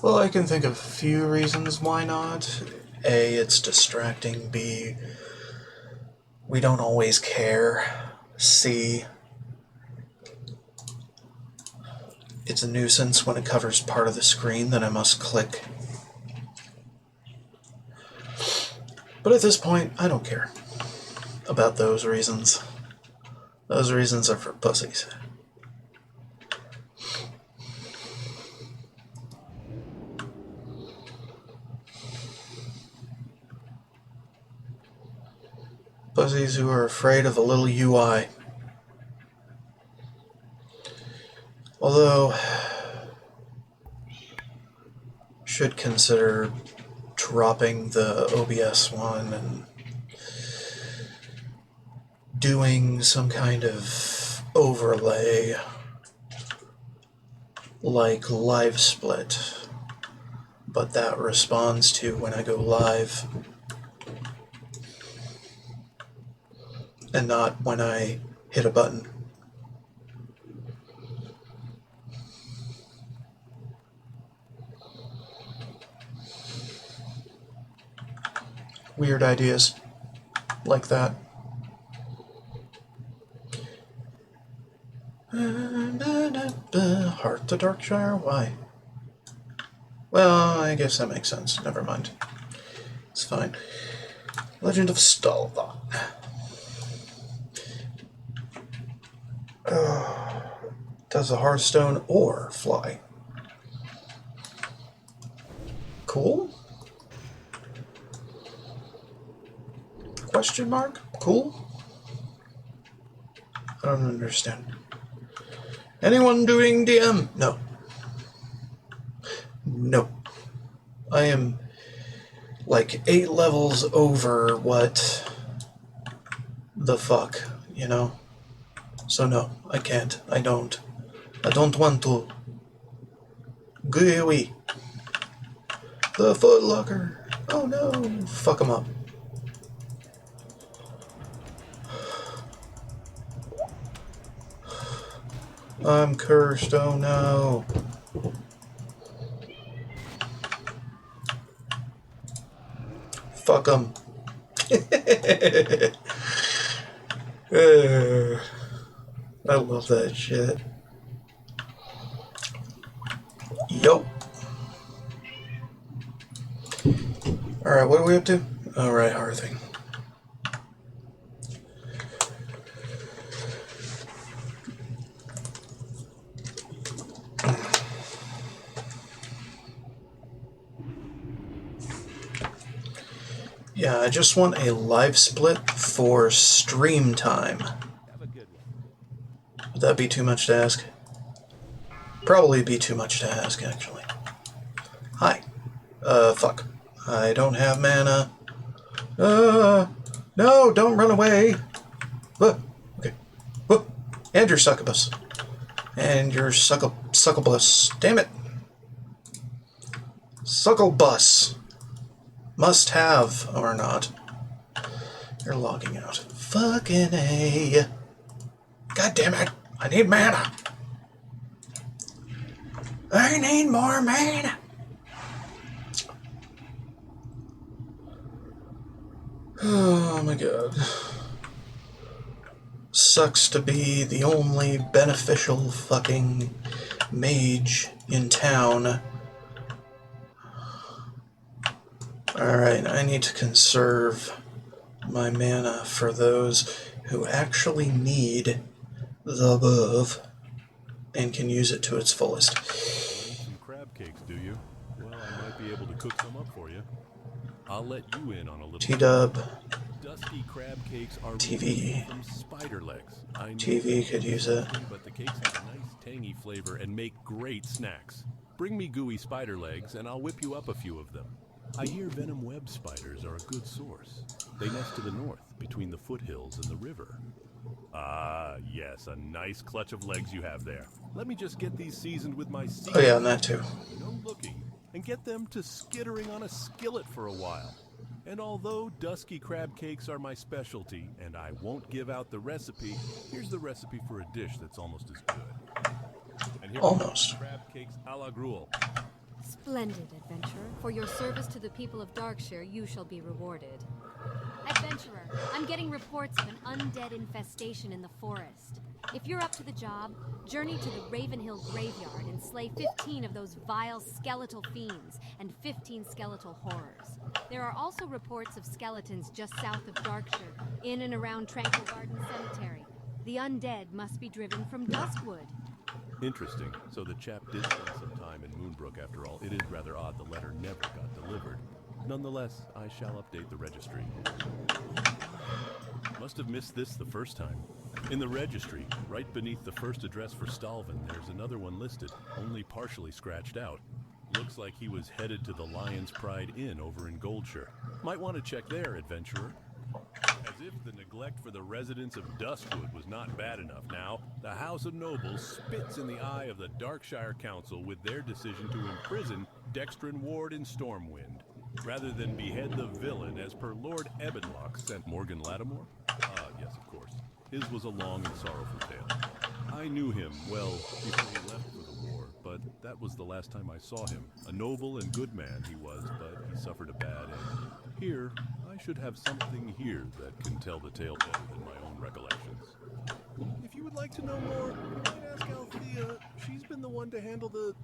Well, I can think of a few reasons why not. A, it's distracting. B, we don't always care. C, it's a nuisance when it covers part of the screen that I must click. But at this point, I don't care about those reasons. Those reasons are for pussies. Pussies who are afraid of a little UI. Although, should consider dropping the OBS one and doing some kind of overlay like live split, but that responds to when I go live and not when I hit a button. Weird ideas like that. Heart to Darkshire? Why? Well, I guess that makes sense. Never mind. It's fine. Legend of Stalva. Does the Hearthstone or fly? Cool? Question mark? Cool? I don't understand. Anyone doing DM? No. No. I am like 8 levels over what the fuck, you know? So no, I can't. I don't want to. Gooey. The Footlocker. Oh no. Fuck him up. I'm cursed. Oh no. Fuck him. I love that shit. Yo. Alright, what are we up to? Alright, Hearthing. Yeah, I just want a live split for stream time. Would that be too much to ask? Probably be too much to ask, actually. Hi. Fuck. I don't have mana. No, don't run away. Okay. And your succubus. And your succubus. Damn it. Succubus. Must have, or not. You're logging out. Fucking A. God damn it. I need mana. I need more mana. Oh my god. Sucks to be the only beneficial fucking mage in town. Alright, I need to conserve my mana for those who actually need the buff and can use it to its fullest. Some crab cakes, do you? Well, I might be able to cook some up for you. I'll let you in on a little. T-dub. Dusky crab cakes are TV. from spider legs. I know TV could use it. But the cakes have a nice tangy flavor and make great snacks. Bring me gooey spider legs and I'll whip you up a few of them. I hear venom web spiders are a good source. They nest to the north, between the foothills and the river. Ah, yes, a nice clutch of legs you have there. Let me just get these seasoned with my secret. Oh yeah, and that too. No looking, and get them to skittering on a skillet for a while. And although dusky crab cakes are my specialty, and I won't give out the recipe, here's the recipe for a dish that's almost as good. And here Almost. Crab cakes a la gruel. Splendid, adventurer. For your service to the people of Darkshire, you shall be rewarded. Adventurer, I'm getting reports of an undead infestation in the forest. If you're up to the job, journey to the Ravenhill graveyard and slay 15 of those vile skeletal fiends and 15 skeletal horrors. There are also reports of skeletons just south of Darkshire, in and around Tranquil Garden Cemetery. The undead must be driven from Duskwood. Interesting. So the chap did spend some time in Moonbrook after all. It is rather odd the letter never got delivered. Nonetheless, I shall update the registry. Must have missed this the first time. In the registry, right beneath the first address for Stalvin, there's another one listed, only partially scratched out. Looks like he was headed to the Lion's Pride Inn over in Goldshire. Might want to check there, adventurer. As if the neglect for the residents of Duskwood was not bad enough now, the House of Nobles spits in the eye of the Darkshire Council with their decision to imprison Dextrin Ward and Stormwind, rather than behead the villain as per Lord Ebenlock sent Morgan Lattimore. Yes, of course. His was a long and sorrowful tale. I knew him, well, before he left for the war, but that was the last time I saw him. A noble and good man he was, but he suffered a bad end. Here, I should have something here that can tell the tale better than my own recollections. If you would like to know more, you might ask Althea. She's been the one to handle the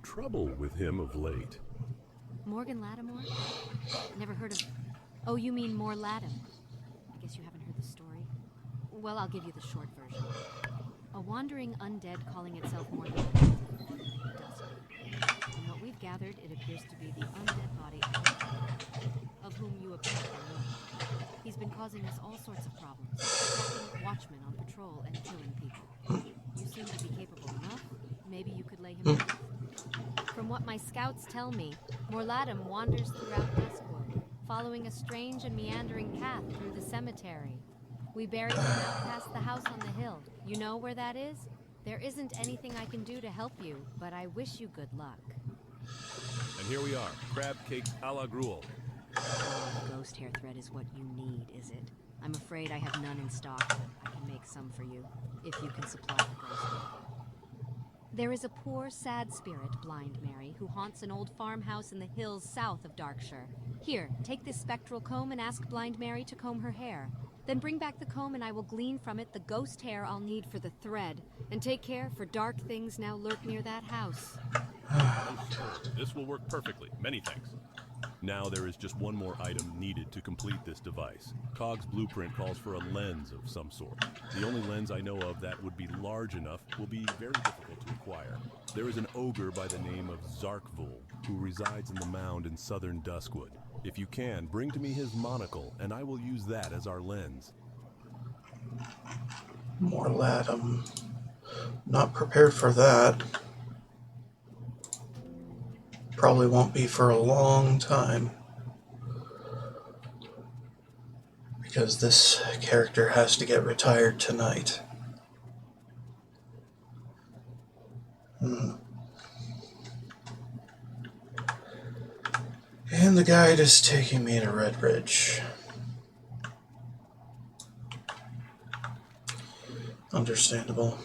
trouble with him of late. Morgan Lattimore? Never heard of... Oh, you mean More Latim. I guess you haven't heard the story. Well, I'll give you the short version. A wandering undead calling itself More Latim does. From what we've gathered, it appears to be the undead body of whom you apparently know. He's been causing us all sorts of problems, attacking watchmen on patrol and killing people. You seem to be capable enough. Maybe you could lay him low. From what my scouts tell me, Morlatum wanders throughout Duskwood, following a strange and meandering path through the cemetery. We buried him out past the house on the hill. You know where that is? There isn't anything I can do to help you, but I wish you good luck. And here we are, crab cake a la gruel. Ghost hair thread is what you need, is it? I'm afraid I have none in stock, but I can make some for you, if you can supply the ghost hair. There is a poor, sad spirit, Blind Mary, who haunts an old farmhouse in the hills south of Darkshire. Here, take this spectral comb and ask Blind Mary to comb her hair. Then bring back the comb and I will glean from it the ghost hair I'll need for the thread. And take care, for dark things now lurk near that house. This will work perfectly. Many thanks. Now there is just one more item needed to complete this device. Cog's blueprint calls for a lens of some sort. The only lens I know of that would be large enough will be very difficult to acquire. There is an ogre by the name of Zarkvul who resides in the mound in southern Duskwood. If you can, bring to me his monocle, and I will use that as our lens. More Latum. Not prepared for that. Probably won't be for a long time. Because this character has to get retired tonight. And the guide is taking me to Redbridge. Understandable.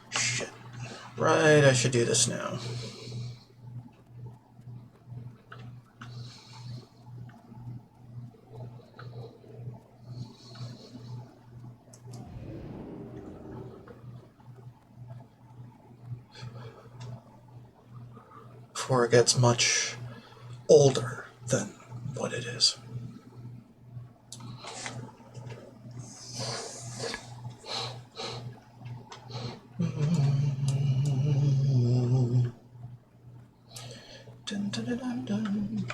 Shit. Right, I should do this now. Before it gets much older than what it is. Dun, dun, dun, dun, dun.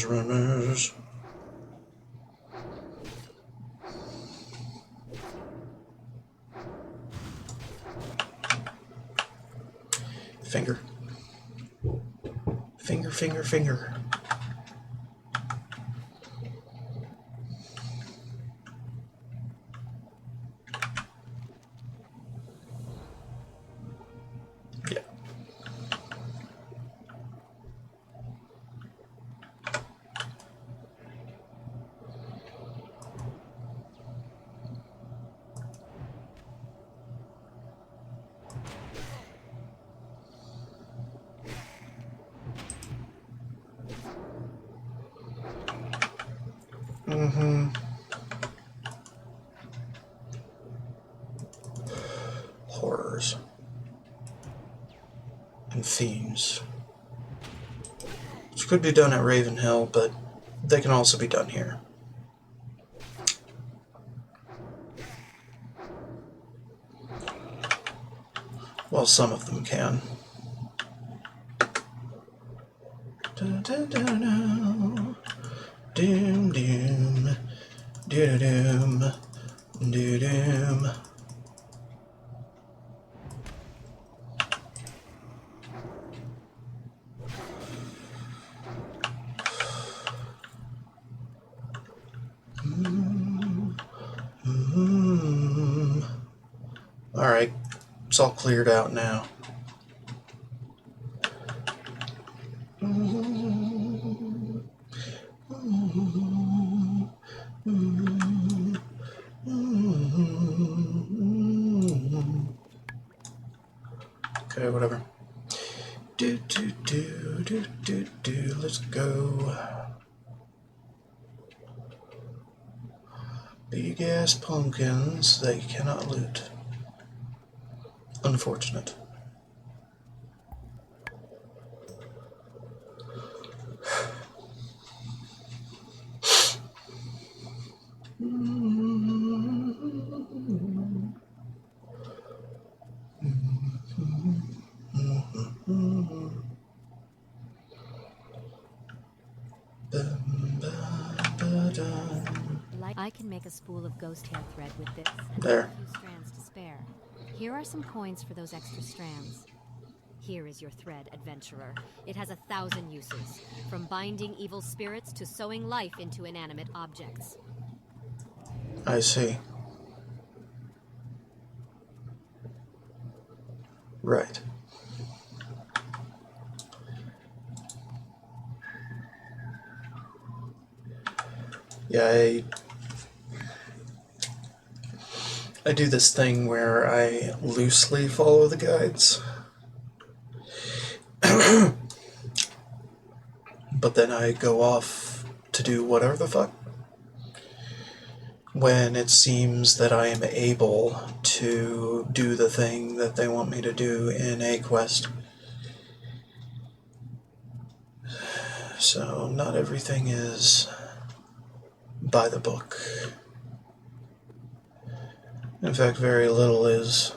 Runners. Finger. Finger, finger, finger. Yeah. Mm-hmm. Horrors. And themes. Which could be done at Ravenhill, but they can also be done here. Well, some of them can. Doom, doom, doom, doom. Alright, it's all cleared out now. Okay, whatever. Let's go. Big ass pumpkins that you cannot loot. Unfortunate. I can make a spool of ghost hair thread with this and There. have a few strands to spare. Here are some coins for those extra strands. Here is your thread, adventurer. It has 1,000 uses, from binding evil spirits to sewing life into inanimate objects. I see. Right. Yeah, I do this thing where I loosely follow the guides. But then I go off to do whatever the fuck when it seems that I am able to do the thing that they want me to do in a quest. So not everything is by the book. In fact, very little is.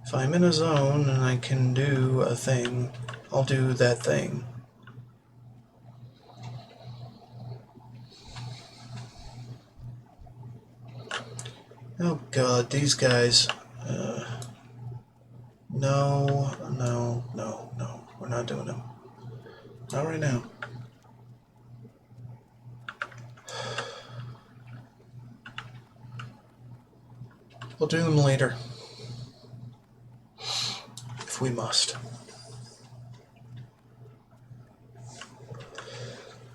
If I'm in a zone and I can do a thing, I'll do that thing. Oh god, these guys. No. We're not doing them. Not right now. We'll do them later. If we must.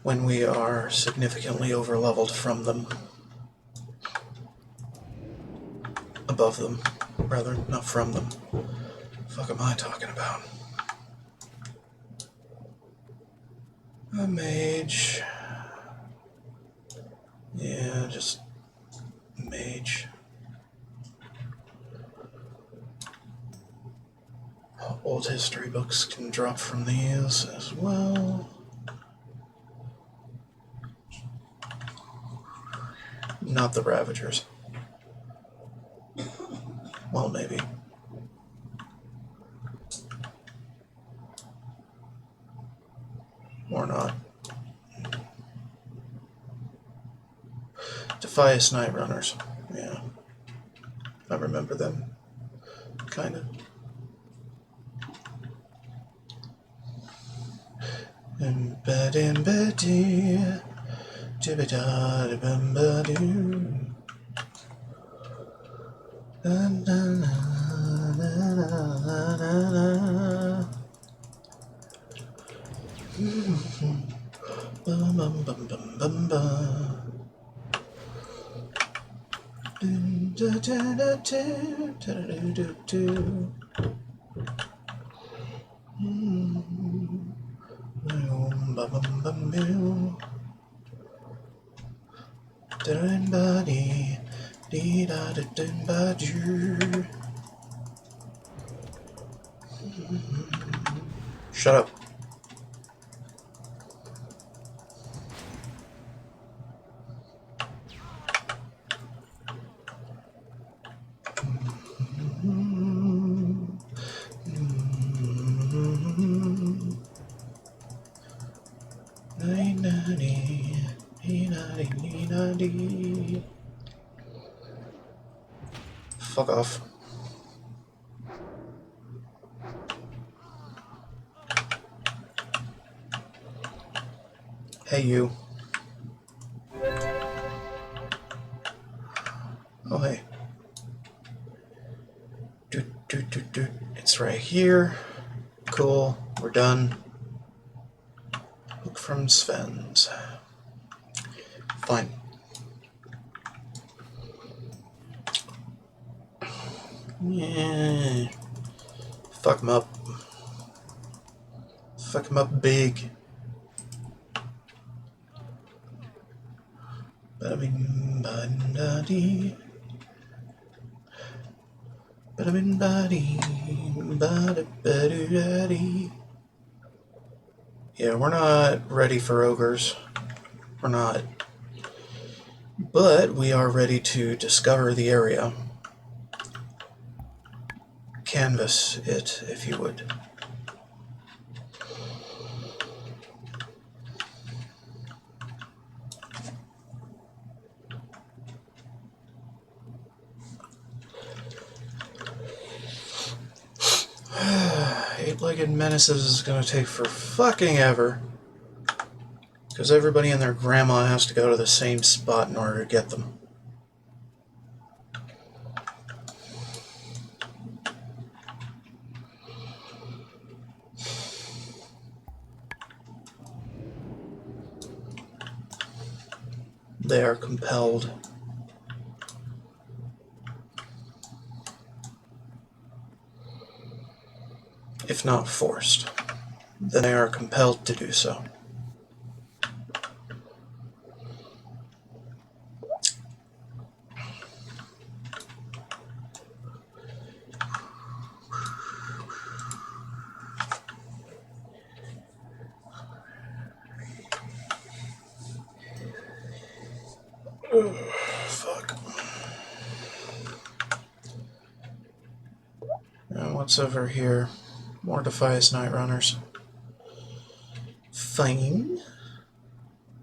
When we are significantly overleveled from them. Above them. Rather, not from them. The fuck am I talking about? A mage. Yeah, just mage. Old history books can drop from these as well. Not the Ravagers. Well, maybe. Or not. Defias Night Runners. Yeah. I remember them. Kinda. Ba-bum-bum-boo. Dun-ba-dee, dee-da-da-dun-ba-doo. Shut up. Fuck off. Hey, you. Oh, hey. It's right here. Cool. We're done. Book from Sven's. Fine. Yeah. Fuck him up. Fuck him up big. Ba-da-bing-ba-da-dee. Ba-da-bing-ba-dee. Ba-da-ba-da-da-dee. Yeah, we're not ready for ogres. We're not. But we are ready to discover the area. Canvas it, if you would. Eight-legged menaces is going to take for fucking ever. Because everybody and their grandma has to go to the same spot in order to get them. They are compelled. If not forced, then they are compelled to do so. Fuck. And what's over here? More Defias Night Runners. Fine.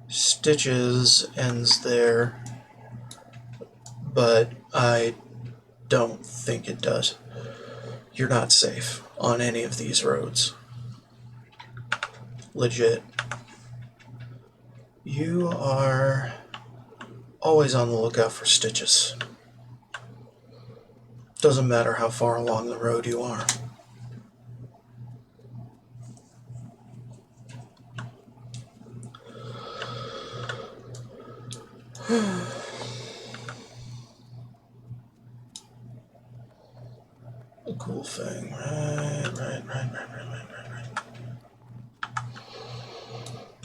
Stitches ends there, but I don't think it does. You're not safe on any of these roads. Legit. You are always on the lookout for stitches. Doesn't matter how far along the road you are. A cool thing. Right.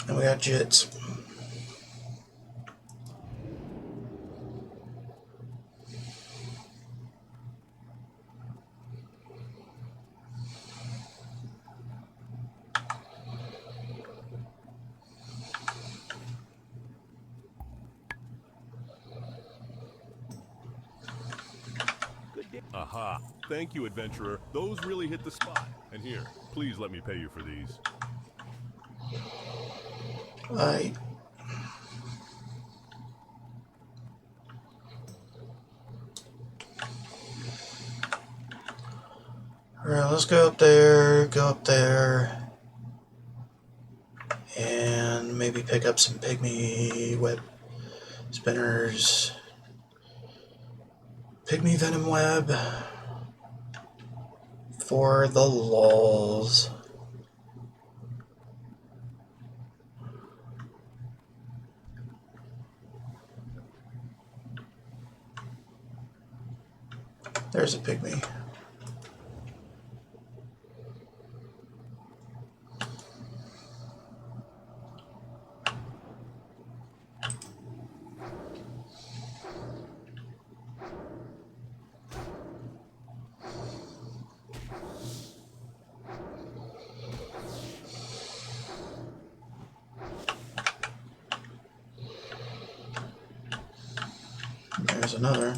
And we got jits. Aha. Thank you, adventurer. Those really hit the spot. And here, please let me pay you for these. Alright, let's go up there, and maybe pick up some pygmy web spinners. Pygmy venom web for the lulz. There's a pygmy. another.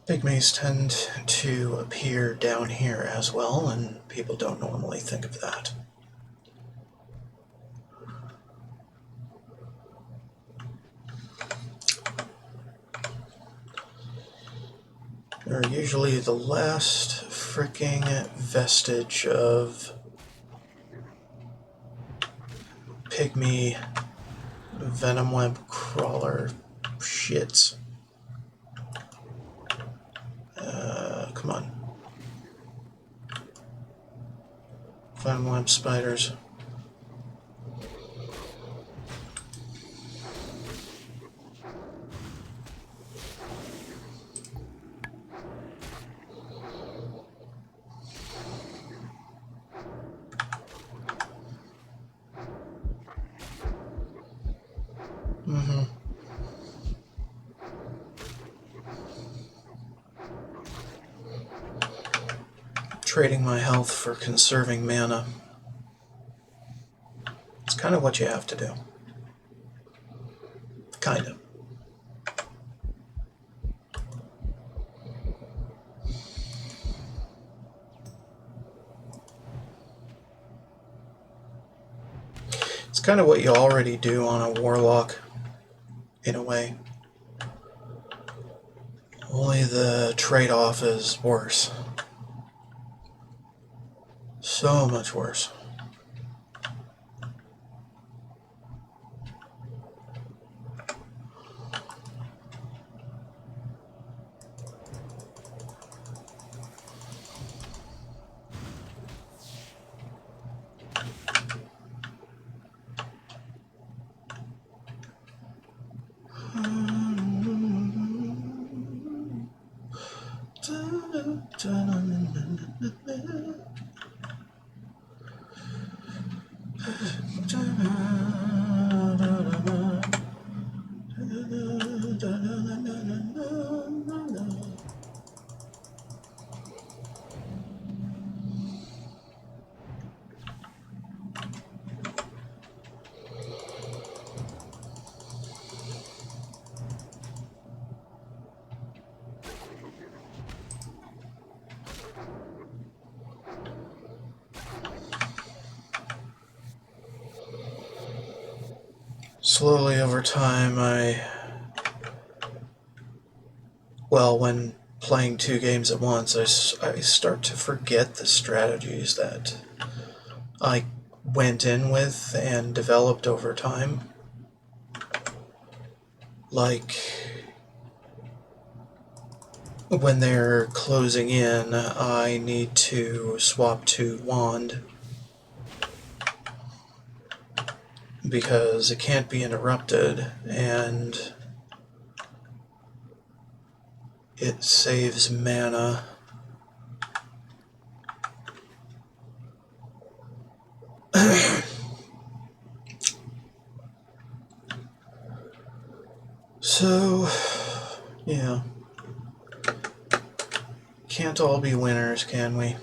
Pygmies tend to appear down here as well, and people don't normally think of that. They're usually the last freaking vestige of pygmy venom web crawler shits. Come on. Venom web spiders. Trading my health for conserving mana. It's kind of what you have to do. Kind of. It's kind of what you already do on a warlock, in a way. Only the trade-off is worse. So much worse. Slowly over time, when playing two games at once, I start to forget the strategies that I went in with and developed over time. Like, when they're closing in, I need to swap to wand, because it can't be interrupted, and it saves mana. So, yeah. Can't all be winners, can we?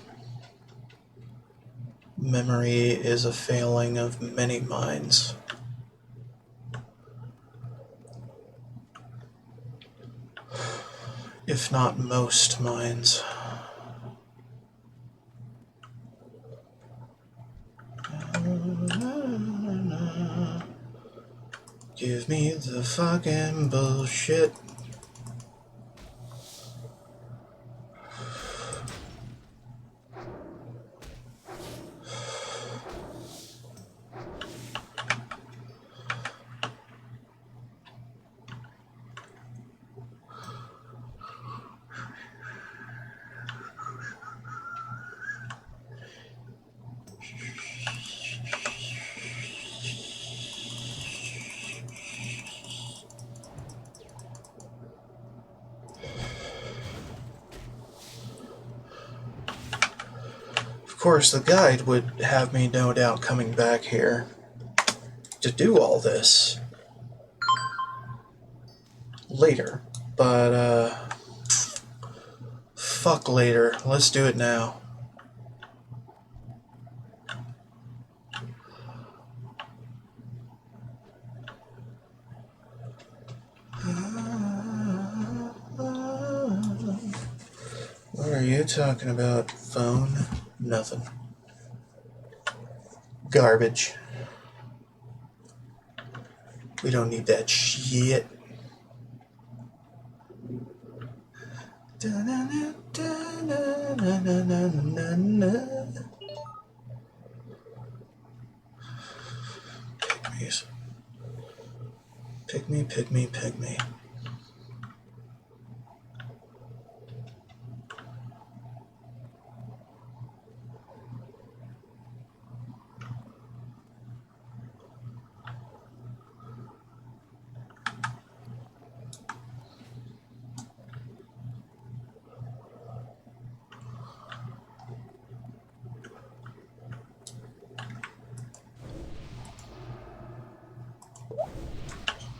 Memory is a failing of many minds. If not most minds. Give me the fucking bullshit. course, the guide would have me no doubt coming back here to do all this later. But, fuck later. Let's do it now. What are you talking about, phone? Nothing. Garbage. We don't need that shit. Pygmies. Pygmy, pygmy, pygmy.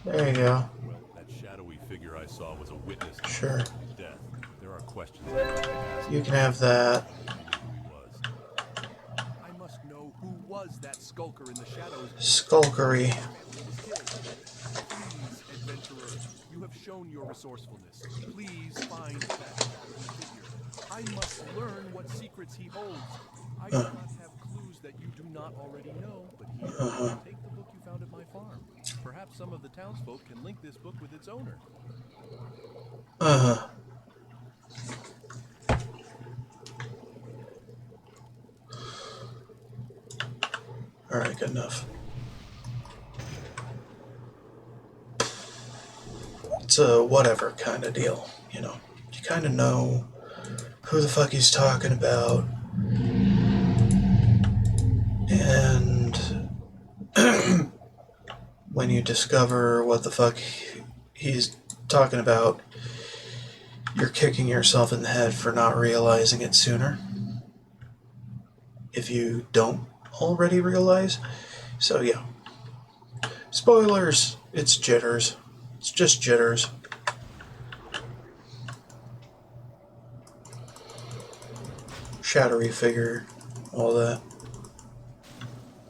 There you go. Well, that shadowy figure I saw was a witness to Sure. his death. There are questions I'd like to ask. You can have that. I knew who he was. I must know who was that skulker in the shadows. Skulkery. Please, adventurer, you have shown your resourcefulness. Please find that shadowy figure. I must learn what secrets he holds. I do not have clues that you do not already know, but here, take the book you found at my farm. Perhaps some of the townsfolk can link this book with its owner. Alright, good enough. It's a whatever kind of deal, you know. You kind of know who the fuck he's talking about. And when you discover what the fuck he's talking about, you're kicking yourself in the head for not realizing it sooner. If you don't already realize. So yeah. Spoilers. It's jitters. It's just jitters. Shadowy figure. All that.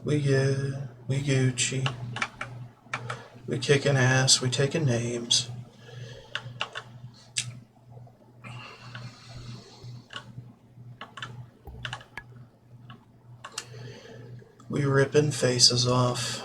We Gucci. We kicking ass. We taking names. We ripping faces off.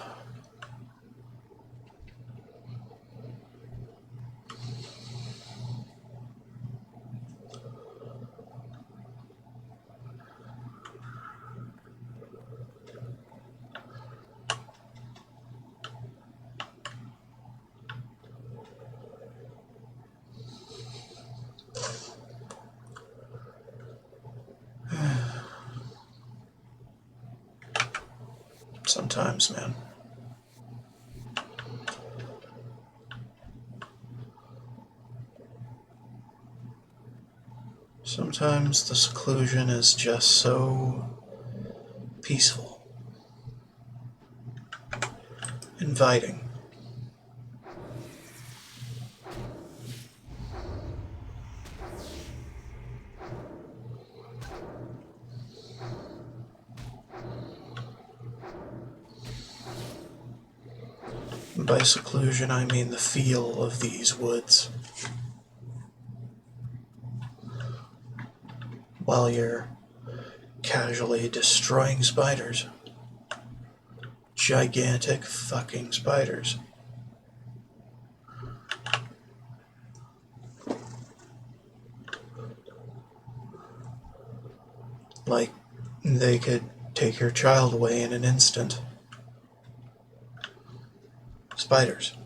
Sometimes, man. Sometimes the seclusion is just so peaceful, inviting. By seclusion, I mean the feel of these woods. While you're casually destroying spiders. Gigantic fucking spiders. Like they could take your child away in an instant. Spiders.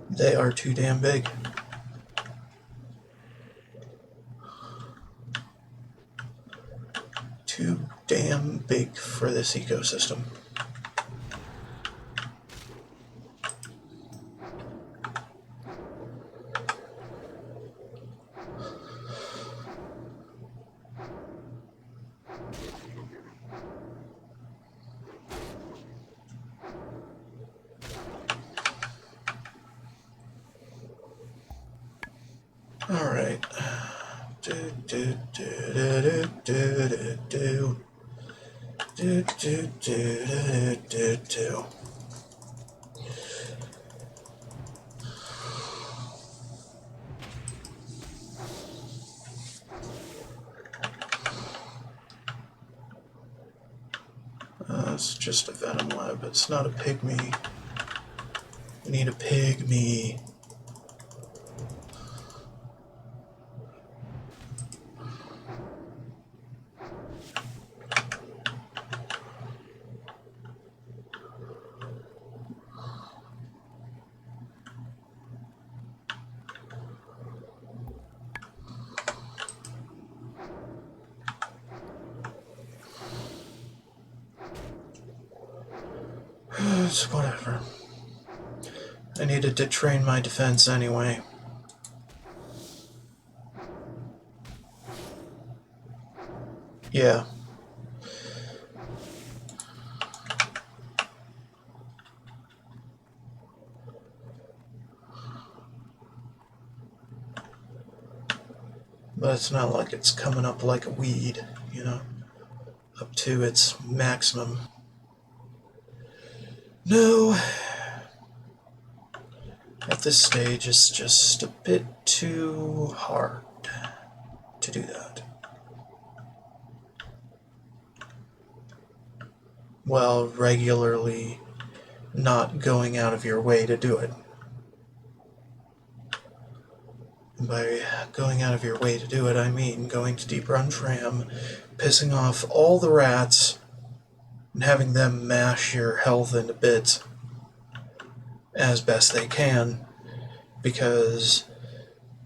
They are too damn big. Too damn big for this ecosystem. All right. Do do do do do do do do do do do do. It's just a venom lab. It's not a pygmy. We need a pygmy. It's whatever. I needed to train my defense anyway. Yeah. But it's not like it's coming up like a weed, you know, up to its maximum. No. At this stage, it's just a bit too hard to do that. While regularly not going out of your way to do it. And by going out of your way to do it, I mean going to Deep Run Tram, pissing off all the rats, and having them mash your health into bits as best they can, because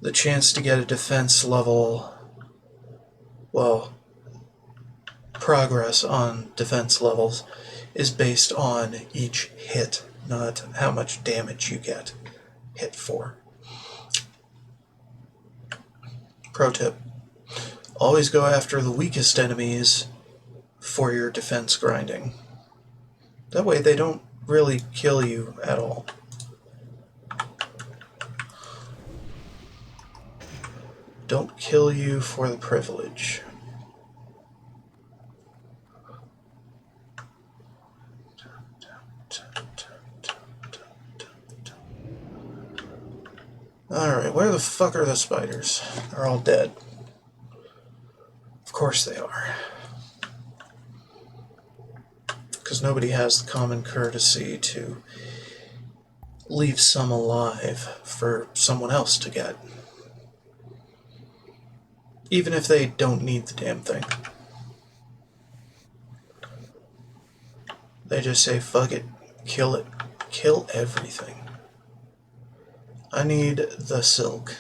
the chance to get a defense level, well, progress on defense levels is based on each hit, not how much damage you get hit for. Pro tip: always go after the weakest enemies for your defense grinding. That way they don't really kill you at all. Don't kill you for the privilege. Alright, where the fuck are the spiders? They're all dead. Of course they are. Because nobody has the common courtesy to leave some alive for someone else to get. Even if they don't need the damn thing. They just say, fuck it, kill it, kill everything. I need the silk,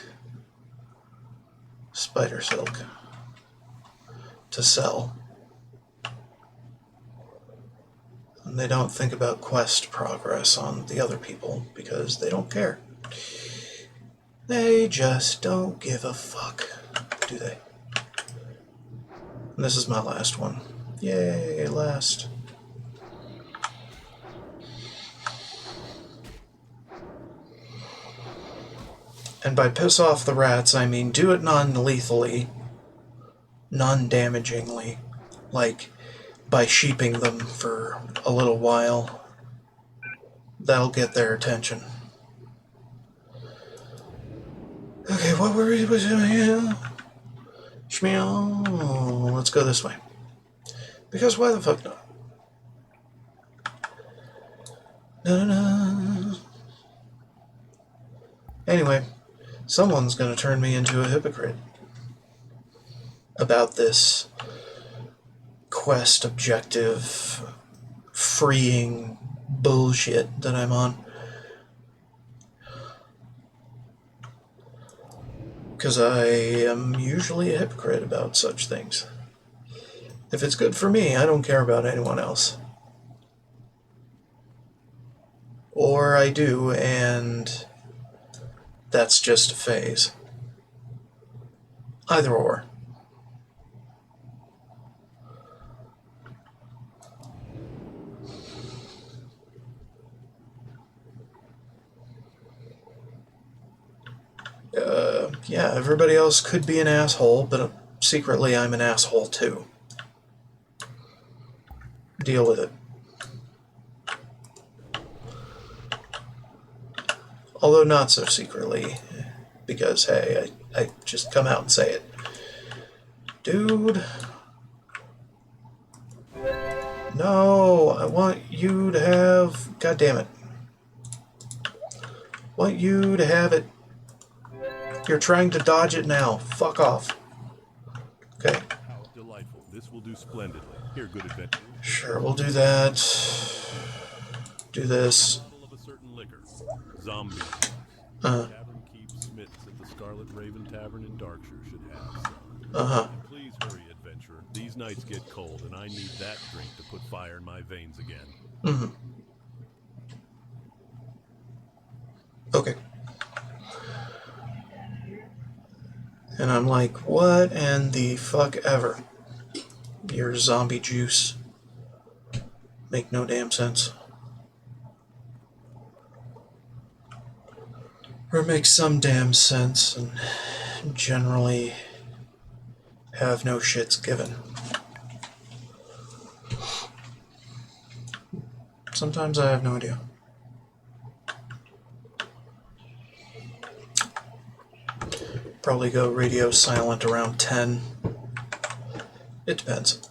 spider silk, to sell. And they don't think about quest progress on the other people because they don't care. They just don't give a fuck, do they? And this is my last one. Yay, last. And by piss off the rats, I mean do it non-lethally, non-damagingly, like by sheeping them for a little while. That'll get their attention. Okay, what were we doing here? Shmeal. Let's go this way. Because why the fuck not? No. Anyway, someone's gonna turn me into a hypocrite about this quest objective freeing bullshit that I'm on. Because I am usually a hypocrite about such things. If it's good for me, I don't care about anyone else. Or I do, and that's just a phase. Either or. Yeah, everybody else could be an asshole, but secretly I'm an asshole too. Deal with it. Although not so secretly, because hey, I just come out and say it. Dude. No, I want you to have... God damn it. I want you to have it. You're trying to dodge it now. Fuck off. Okay. How delightful. This will do splendidly. Here, good adventure. Sure, we'll do that. Do this. Bottle of a certain liquor. Zombie. Tavern Keep Smiths at the Scarlet Raven Tavern in Darkshire should have some. Uh-huh. And please hurry, adventurer. These nights get cold, and I need that drink to put fire in my veins again. Mm-hmm. Okay. And I'm like, what in the fuck ever? Your zombie juice. Make no damn sense. Or make some damn sense, and generally have no shits given. Sometimes I have no idea. Probably go radio silent around 10. It depends.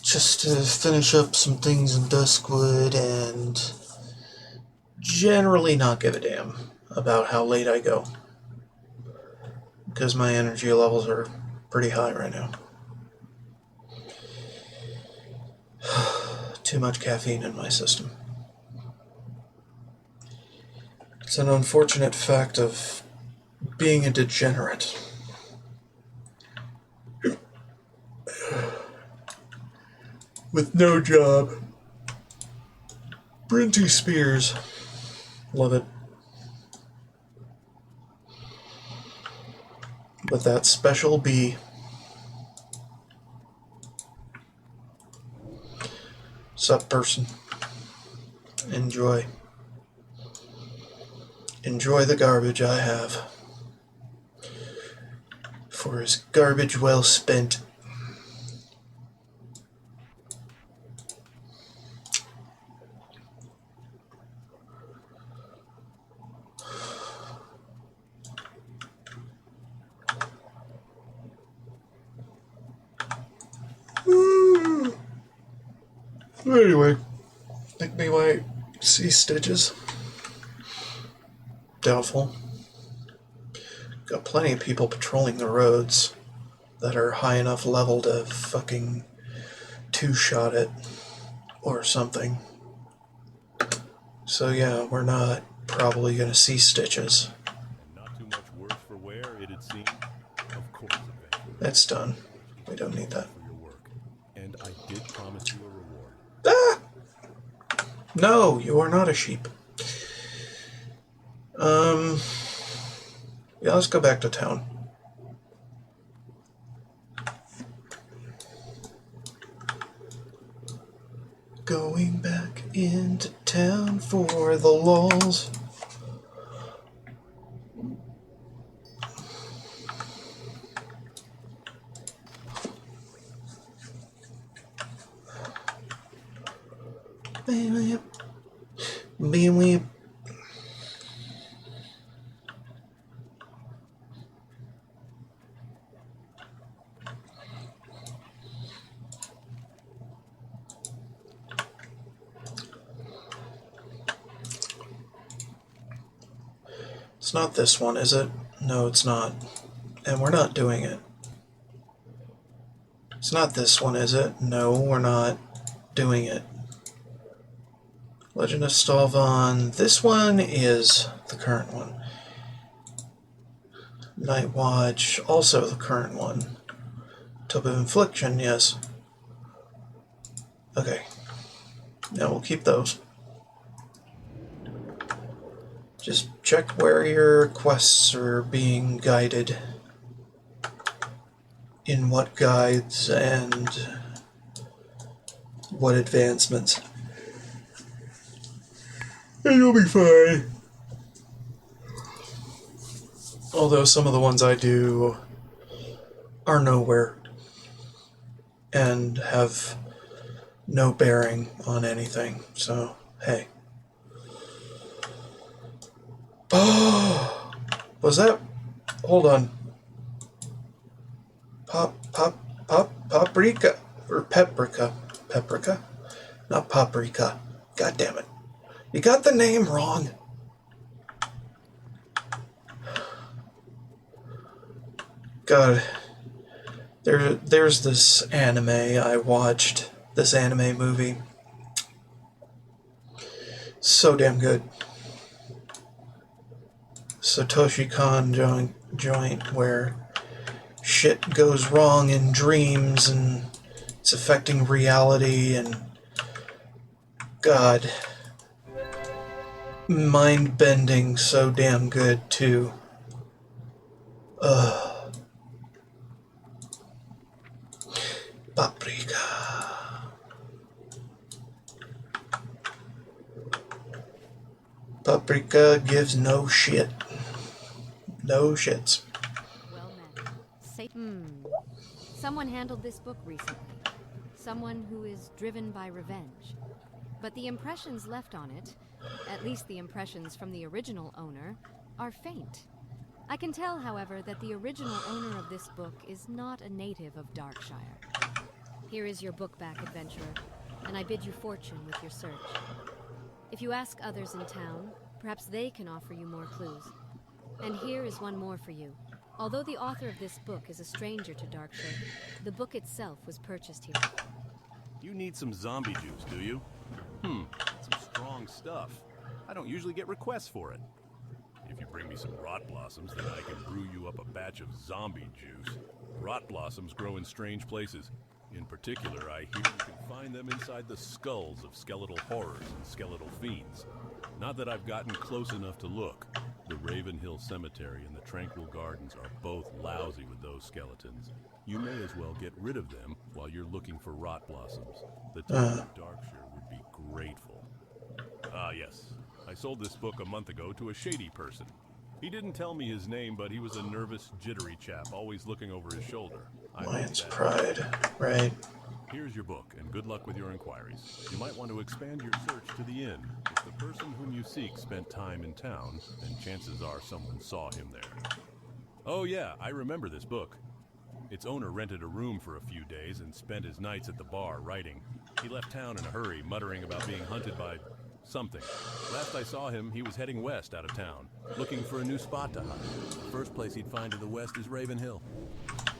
Just to finish up some things in Duskwood and generally not give a damn about how late I go, because my energy levels are pretty high right now. Too much caffeine in my system. It's an unfortunate fact of being a degenerate. With no job. Brinty Spears. Love it. With that special bee. Sup, person. Enjoy. Enjoy the garbage I have. For his garbage well spent. Anyway, think we might see stitches. Doubtful. Got plenty of people patrolling the roads that are high enough level to fucking two-shot it or something. So yeah, we're not probably gonna see stitches. And not too much worse for wear, it'd seem. Of course, adventurer. It's done. We don't need that. For your work. And I did promise you a reward. Ah! No, you are not a sheep. Yeah, let's go back to town. Going back into town for the lulz. Beep. It's not this one, is it? No, it's not. And we're not doing it. It's not this one, is it? No, we're not doing it. Legend of Stalvan. This one is the current one. Night Watch, also the current one. Tub of Infliction, yes. Okay. Now we'll keep those. Just check where your quests are being guided. In what guides and what advancements. And you'll be fine. Although some of the ones I do are nowhere and have no bearing on anything. So, hey. Oh, was that? Hold on. Paprika or paprika? Paprika, not paprika. God damn it! You got the name wrong. God, there's this anime I watched. This anime movie. So damn good. Satoshi Kon joint where shit goes wrong in dreams and it's affecting reality and God, mind bending, so damn good too. Paprika. Paprika gives no shit. No shits. Well met. Someone handled this book recently. Someone who is driven by revenge. But the impressions left on it, at least the impressions from the original owner, are faint. I can tell, however, that the original owner of this book is not a native of Darkshire. Here is your book back, adventurer, and I bid you fortune with your search. If you ask others in town, perhaps they can offer you more clues. And here is one more for you. Although the author of this book is a stranger to Darkshire, the book itself was purchased here. You need some zombie juice, do you? Some strong stuff. I don't usually get requests for it. If you bring me some rot blossoms, then I can brew you up a batch of zombie juice. Rot blossoms grow in strange places. In particular, I hear you can find them inside the skulls of skeletal horrors and skeletal fiends. Not that I've gotten close enough to look. The Ravenhill Cemetery and the Tranquil Gardens are both lousy with those skeletons. You may as well get rid of them while you're looking for rot blossoms. The town of Darkshire would be grateful. Ah, yes. I sold this book a month ago to a shady person. He didn't tell me his name, but he was a nervous, jittery chap, always looking over his shoulder. Lion's Pride, right? Here's your book, and good luck with your inquiries. You might want to expand your search to the inn. If the person whom you seek spent time in town, then chances are someone saw him there. Oh yeah, I remember this book. Its owner rented a room for a few days and spent his nights at the bar writing. He left town in a hurry, muttering about being hunted by something. Last I saw him, he was heading west out of town, looking for a new spot to hide. The first place he'd find to the west is Ravenhill.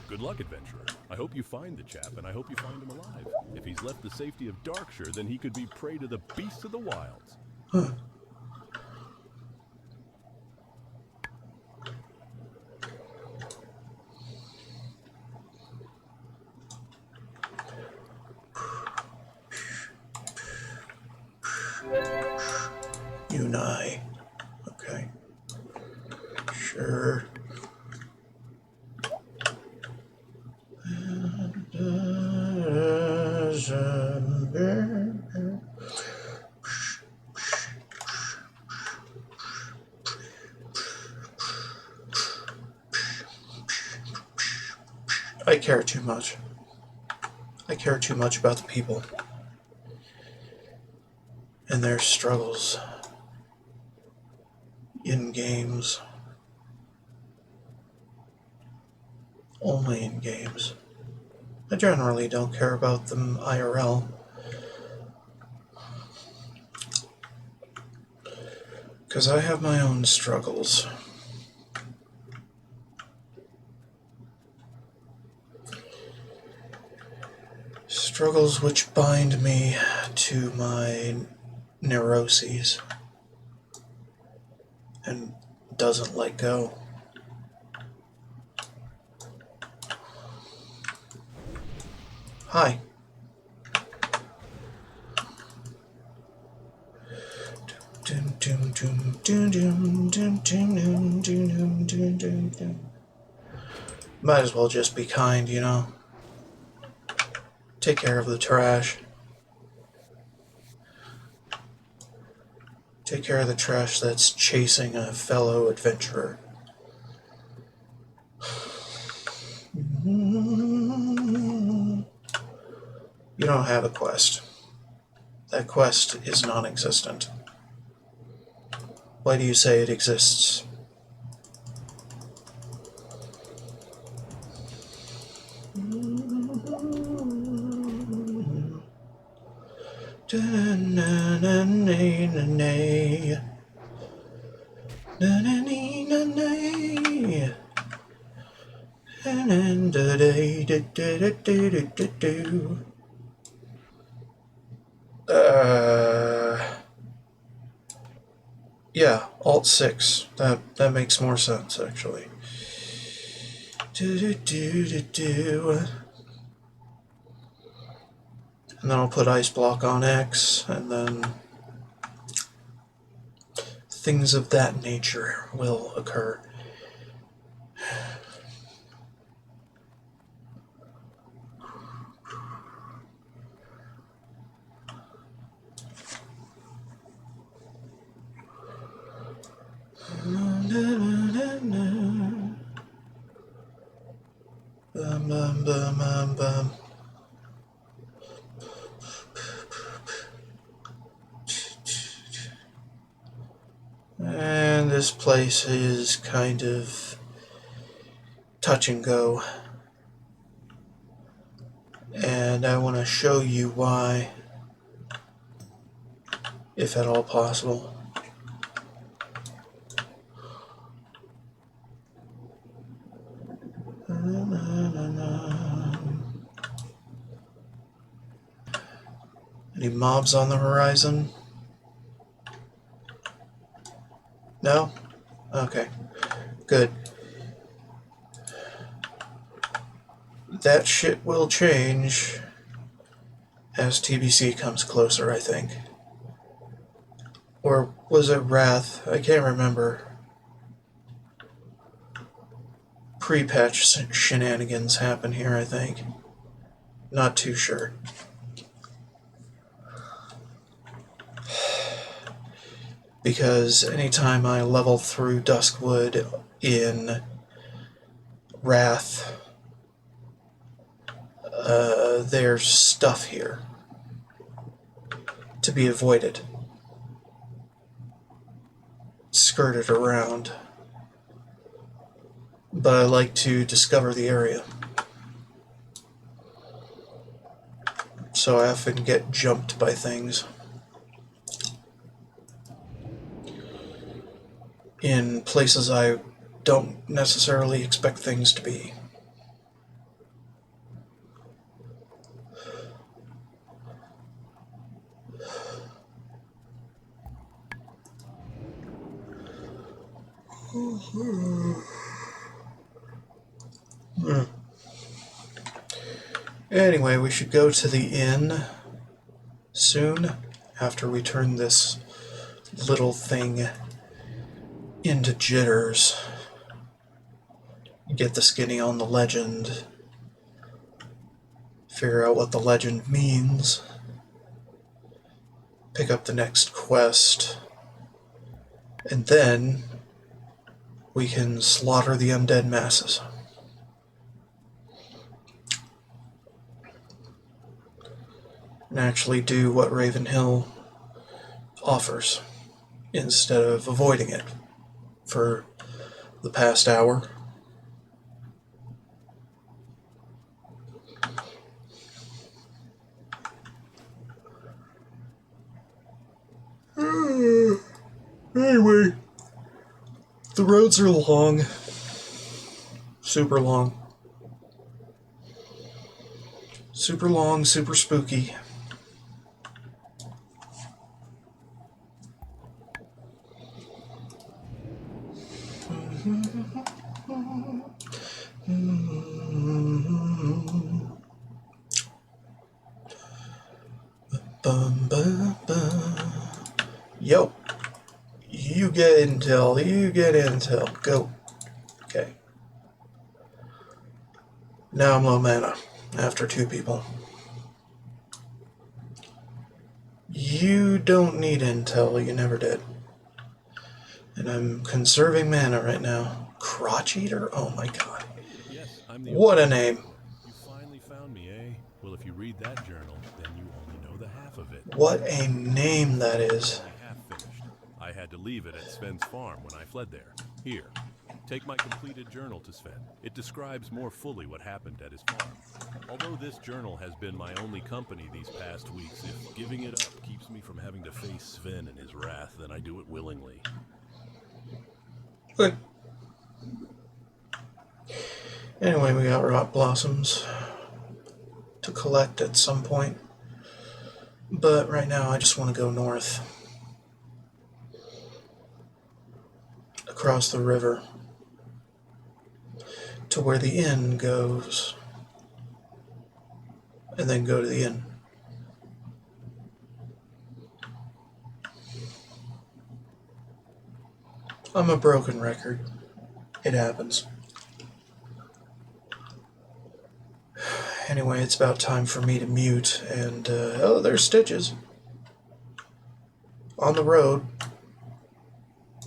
Good luck, adventurer. I hope you find the chap, and I hope you find him alive. If he's left the safety of Darkshire, then he could be prey to the beasts of the wilds. Unai. Okay. Sure. I care too much. I care too much about the people and their struggles in games. Only in games. I generally don't care about them IRL. Because I have my own struggles. Struggles which bind me to my neuroses and doesn't let go. Hi. Might as well just be kind, you know. Take care of the trash. Take care of the trash that's chasing a fellow adventurer. You don't have a quest. That quest is non-existent. Why do you say it exists? Yeah, Alt 6. That makes more sense, actually. And then I'll put ice block on X, and then things of that nature will occur. Bum, bum, bum, bum, bum. And this place is kind of touch and go. And I want to show you why, if at all possible. Any mobs on the horizon? No? Okay. Good. That shit will change as TBC comes closer, I think. Or was it Wrath? I can't remember. Pre-patch shenanigans happen here, I think. Not too sure. Because anytime I level through Duskwood in Wrath, there's stuff here to be avoided. Skirted around. But I like to discover the area. So I often get jumped by things in places I don't necessarily expect things to be. Anyway, we should go to the inn soon after we turn this little thing into jitters. Get the skinny on the legend. Figure out what the legend means. Pick up the next quest. And then we can slaughter the undead masses. And actually do what Ravenhill offers, instead of avoiding it for the past hour. Anyway, the roads are long. Super long. Super long, super spooky. get intel. You get intel. Go. Okay. Now I'm low mana after 2 people. You don't need intel. You never did. And I'm conserving mana right now. Crotch Eater? Oh my god. Yes, I'm the What a owner. name. You finally found me, eh? Well, if you read that journal, then you only know the half of it. What a name that is. Only half finished. I had to leave it at Sven's farm when I fled there. Here, take my completed journal to Sven. It describes more fully what happened at his farm. Although this journal has been my only company these past weeks, if giving it up keeps me from having to face Sven and his wrath, then I do it willingly. Good. Anyway, we got rot blossoms to collect at some point. But right now I just want to go north. Across the river. To where the inn goes. And then go to the inn. I'm a broken record. It happens. Anyway, it's about time for me to mute, and, oh, there's Stitches. On the road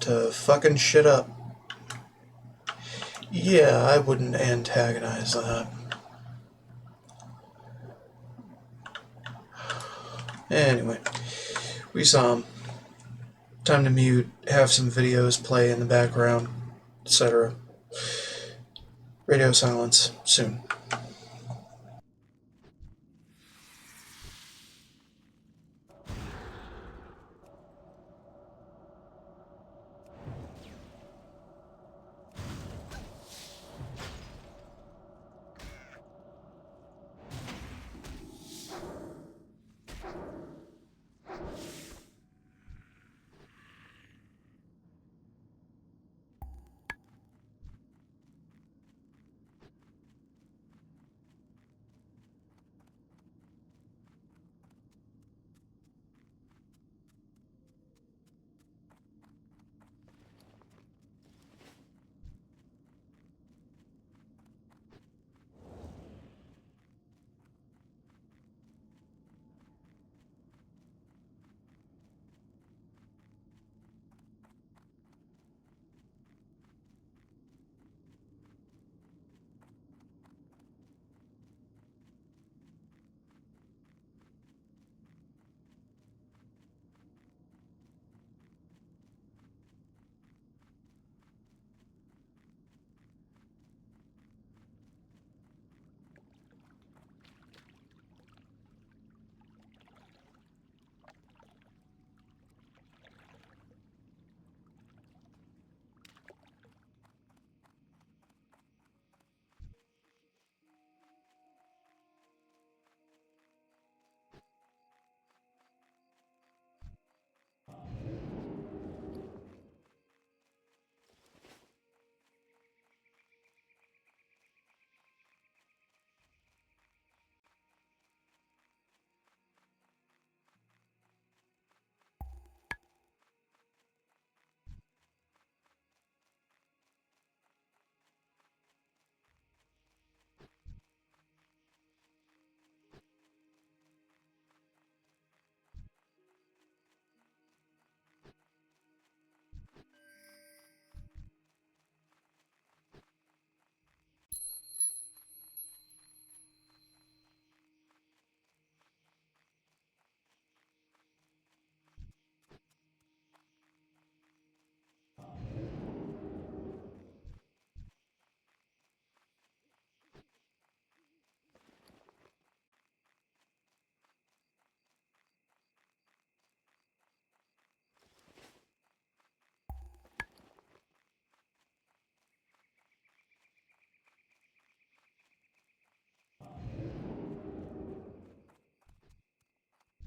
to fucking shit up. Yeah, I wouldn't antagonize that. Anyway, we saw him. Time to mute, have some videos play in the background, etc. Radio silence soon.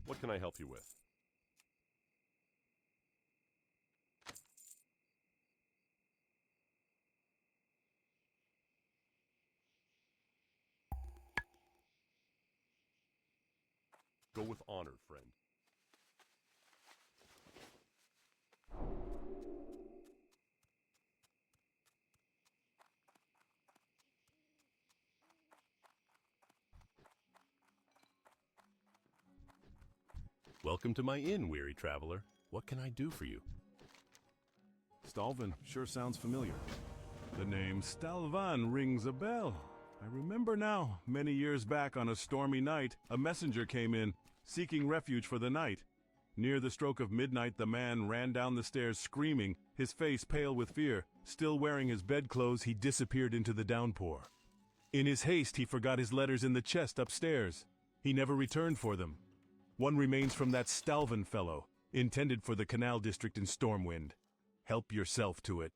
What can I help you with? Go with honor, friend. Welcome to my inn, weary traveler. What can I do for you? Stalvin sure sounds familiar. The name Stalvan rings a bell. I remember now, many years back on a stormy night, a messenger came in, seeking refuge for the night. Near the stroke of midnight, the man ran down the stairs screaming, his face pale with fear. Still wearing his bedclothes, he disappeared into the downpour. In his haste, he forgot his letters in the chest upstairs. He never returned for them. One remains from that Stalvan fellow, intended for the Canal District in Stormwind. Help yourself to it.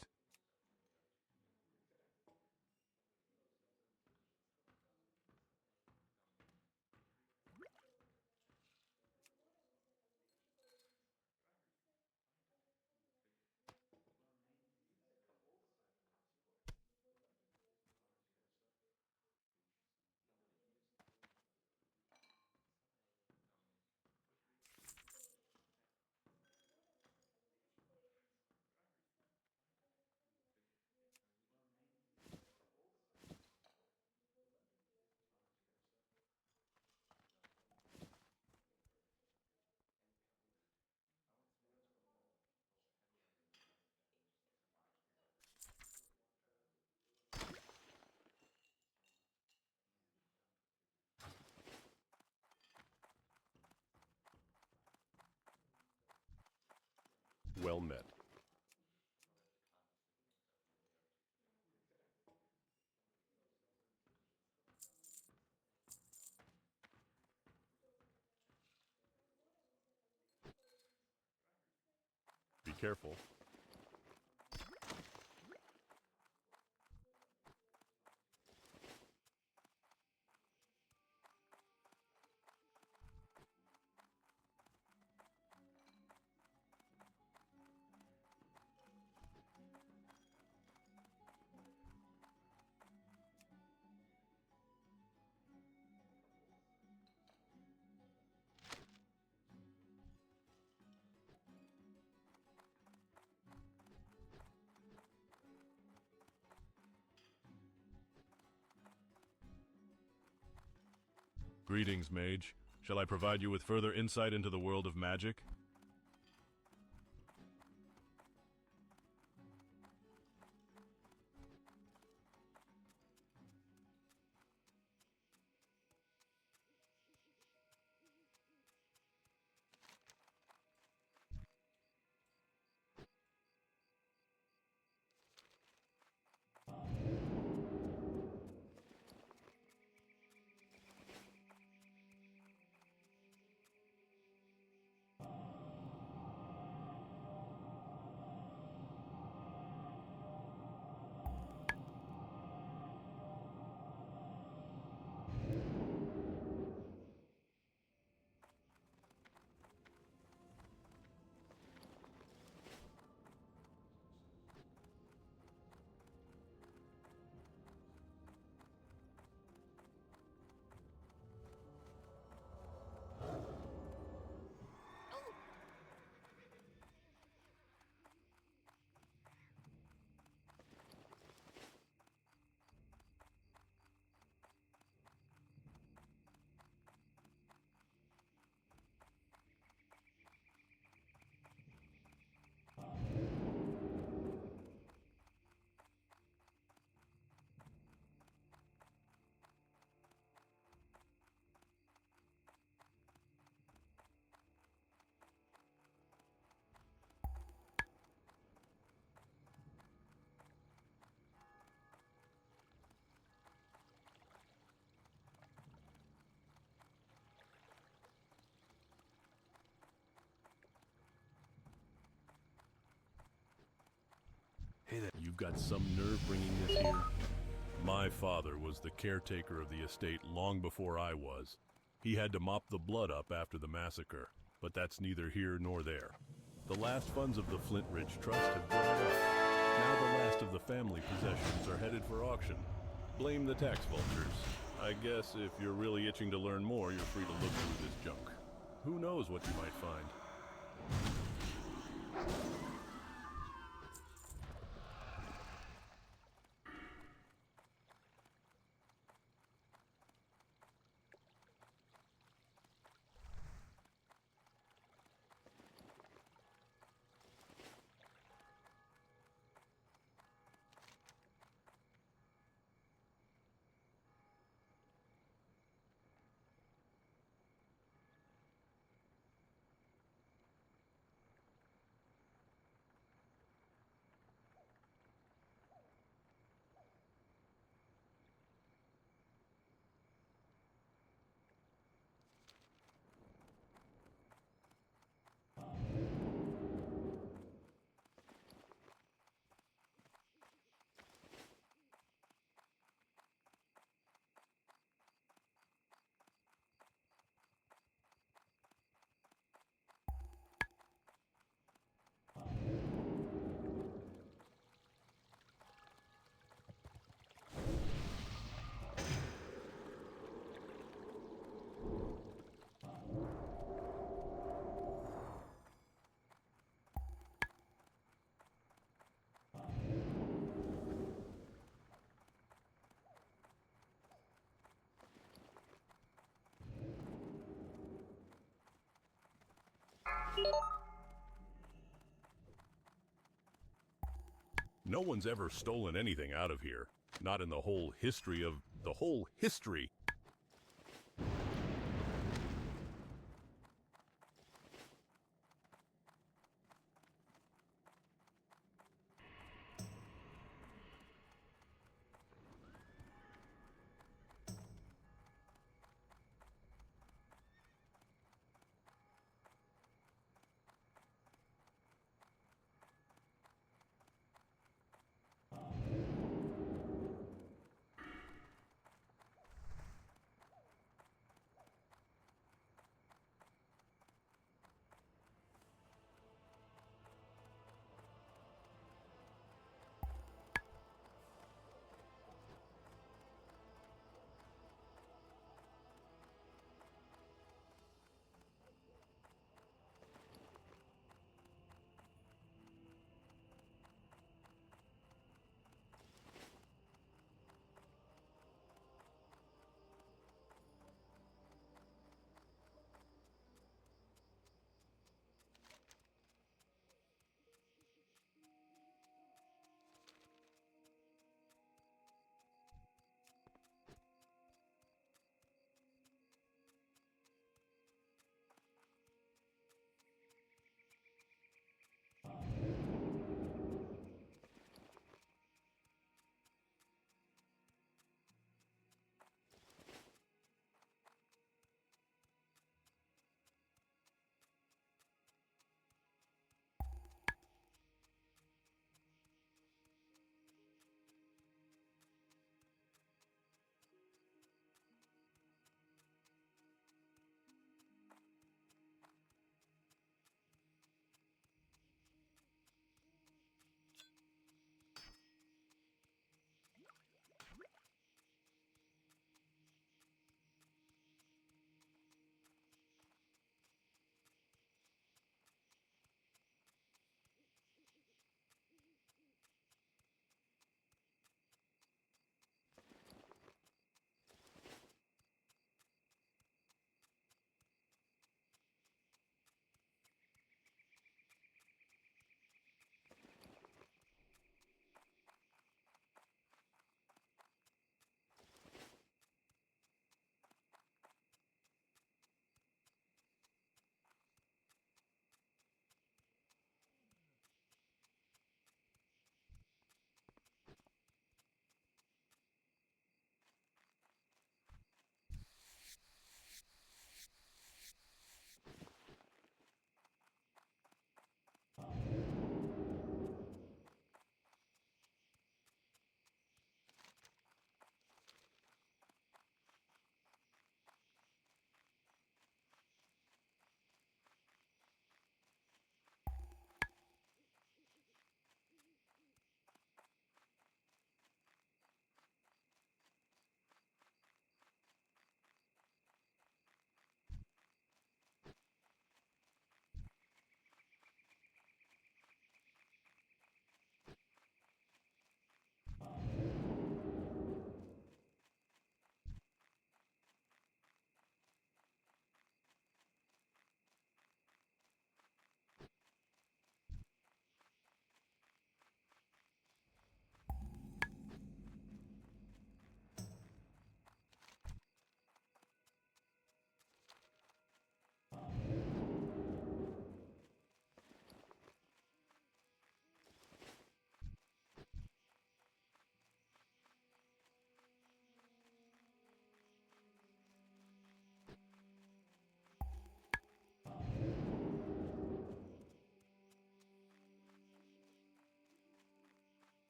Well met. Be careful. Greetings, mage. Shall I provide you with further insight into the world of magic? Hey there. You've got some nerve bringing this here. My father was the caretaker of the estate long before I was. He had to mop the blood up after the massacre, but that's neither here nor there. The last funds of the Flint Ridge Trust have dried up. Now the last of the family possessions are headed for auction. Blame the tax vultures. I guess if you're really itching to learn more, you're free to look through this junk. Who knows what you might find? No one's ever stolen anything out of here. Not in the whole history of the whole history.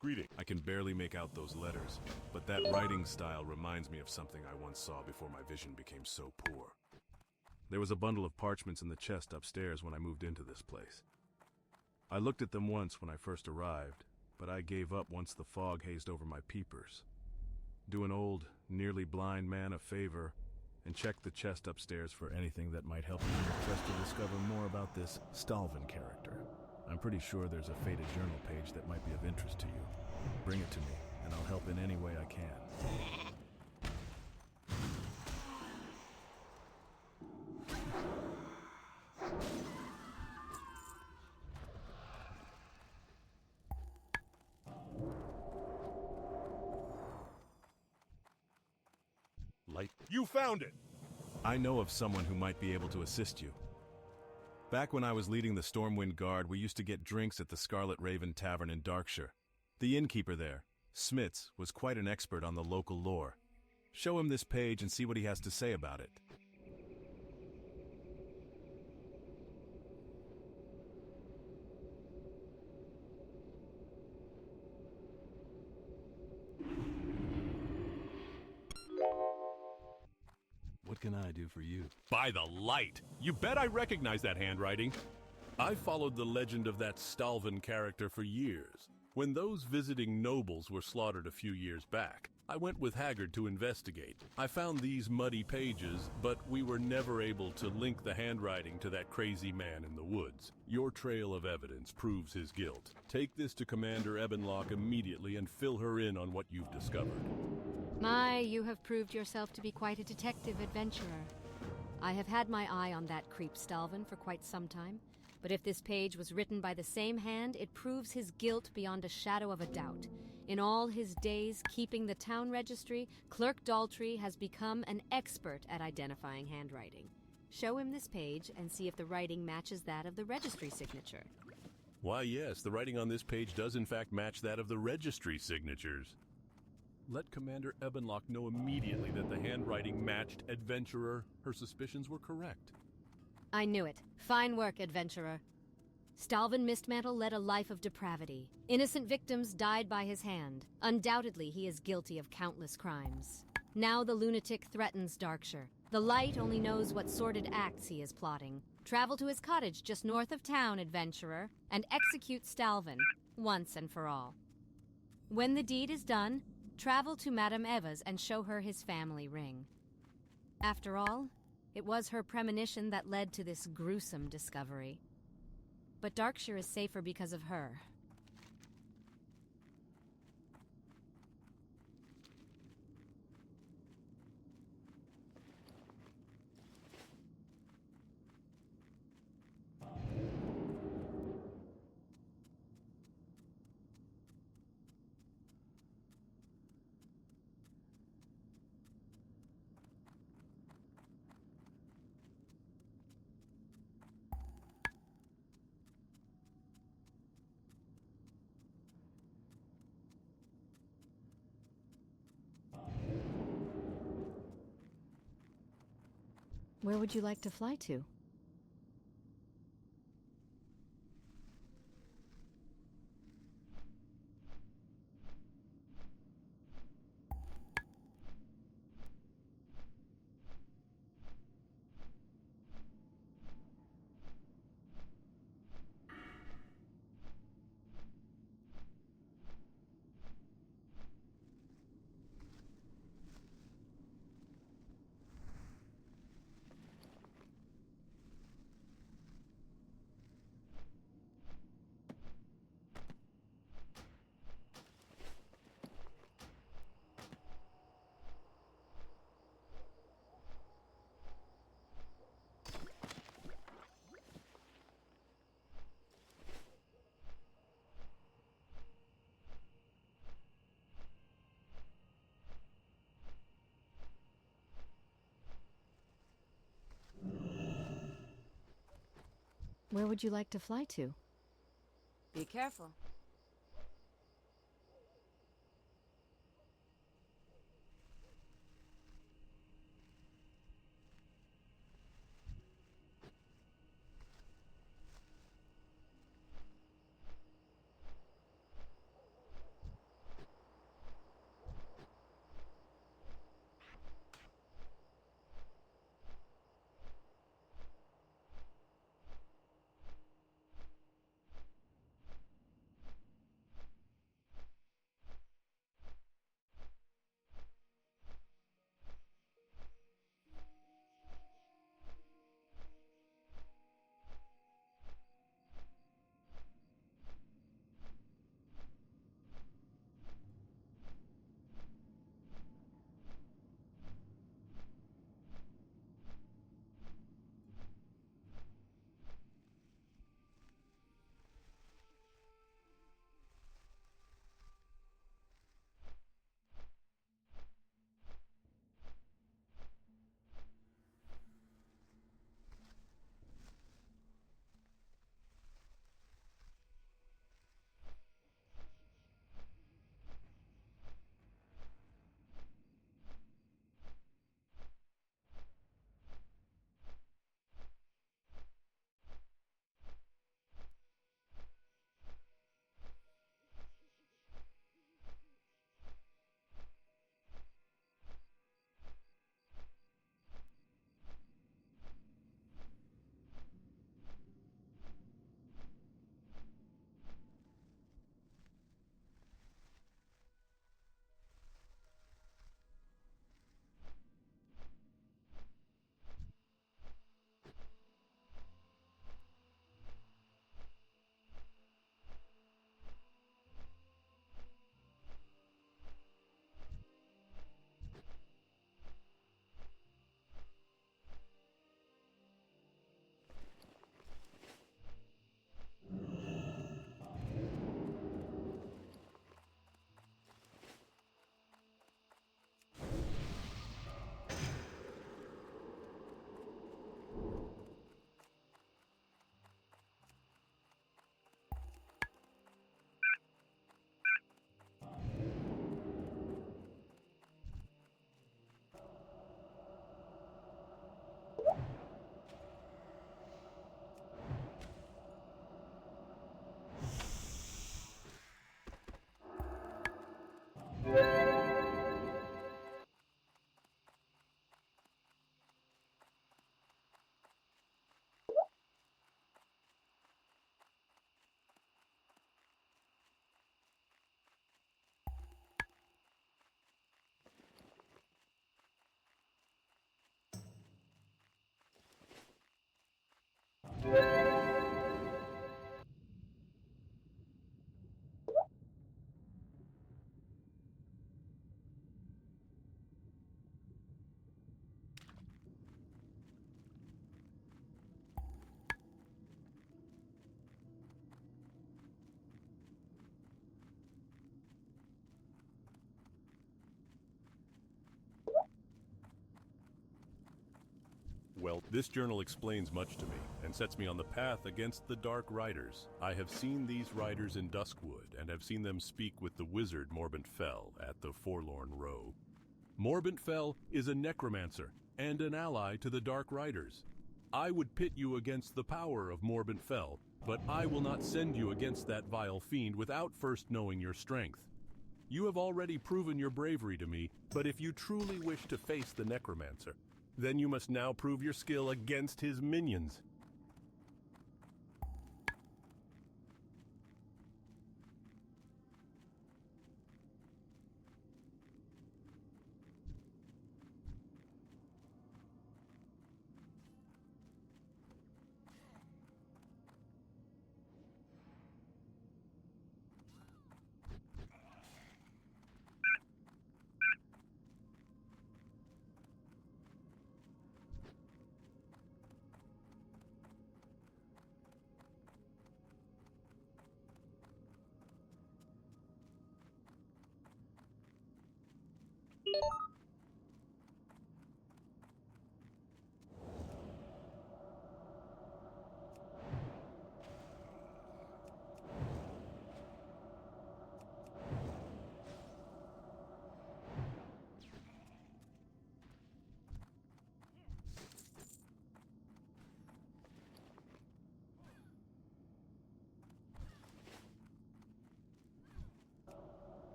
Greeting. I can barely make out those letters, but that writing style reminds me of something I once saw before my vision became so poor. There was a bundle of parchments in the chest upstairs when I moved into this place. I looked at them once when I first arrived, but I gave up once the fog hazed over my peepers. Do an old, nearly blind man a favor and check the chest upstairs for anything that might help you in your quest to discover more about this Stalvin character. I'm pretty sure there's a faded journal page that might be of interest to you. Bring it to me, and I'll help in any way I can. Light. You found it! I know of someone who might be able to assist you. Back when I was leading the Stormwind Guard, we used to get drinks at the Scarlet Raven Tavern in Darkshire. The innkeeper there, Smits, was quite an expert on the local lore. Show him this page and see what he has to say about it. What can I do for you? By the light! You bet I recognize that handwriting. I followed the legend of that Stalvin character for years. When those visiting nobles were slaughtered a few years back, I went with Haggard to investigate. I found these muddy pages, but we were never able to link the handwriting to that crazy man in the woods. Your trail of evidence proves his guilt. Take this to Commander Ebenlock immediately and fill her in on what you've discovered. My, you have proved yourself to be quite a detective adventurer. I have had my eye on that creep Stalvin for quite some time, but if this page was written by the same hand, it proves his guilt beyond a shadow of a doubt. In all his days keeping the town registry, Clerk Daltrey has become an expert at identifying handwriting. Show him this page and see if the writing matches that of the registry signature. Why, yes, the writing on this page does in fact match that of the registry signatures. Let Commander Ebenlock know immediately that the handwriting matched Adventurer. Her suspicions were correct. I knew it. Fine work, adventurer. Stalvin Mistmantle led a life of depravity. Innocent victims died by his hand. Undoubtedly, he is guilty of countless crimes. Now the lunatic threatens Darkshire. The Light only knows what sordid acts he is plotting. Travel to his cottage just north of town, adventurer, and execute Stalvin, once and for all. When the deed is done, travel to Madame Eva's and show her his family ring. After all, it was her premonition that led to this gruesome discovery. But Darkshire is safer because of her. Where would you like to fly to? Where would you like to fly to? Be careful. Well, this journal explains much to me and sets me on the path against the Dark Riders. I have seen these riders in Duskwood and have seen them speak with the wizard Morbant Fell at the Forlorn Row. Morbant Fell is a necromancer and an ally to the Dark Riders. I would pit you against the power of Morbant Fell, but I will not send you against that vile fiend without first knowing your strength. You have already proven your bravery to me, but if you truly wish to face the necromancer, then you must now prove your skill against his minions.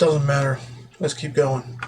Doesn't matter. Let's keep going.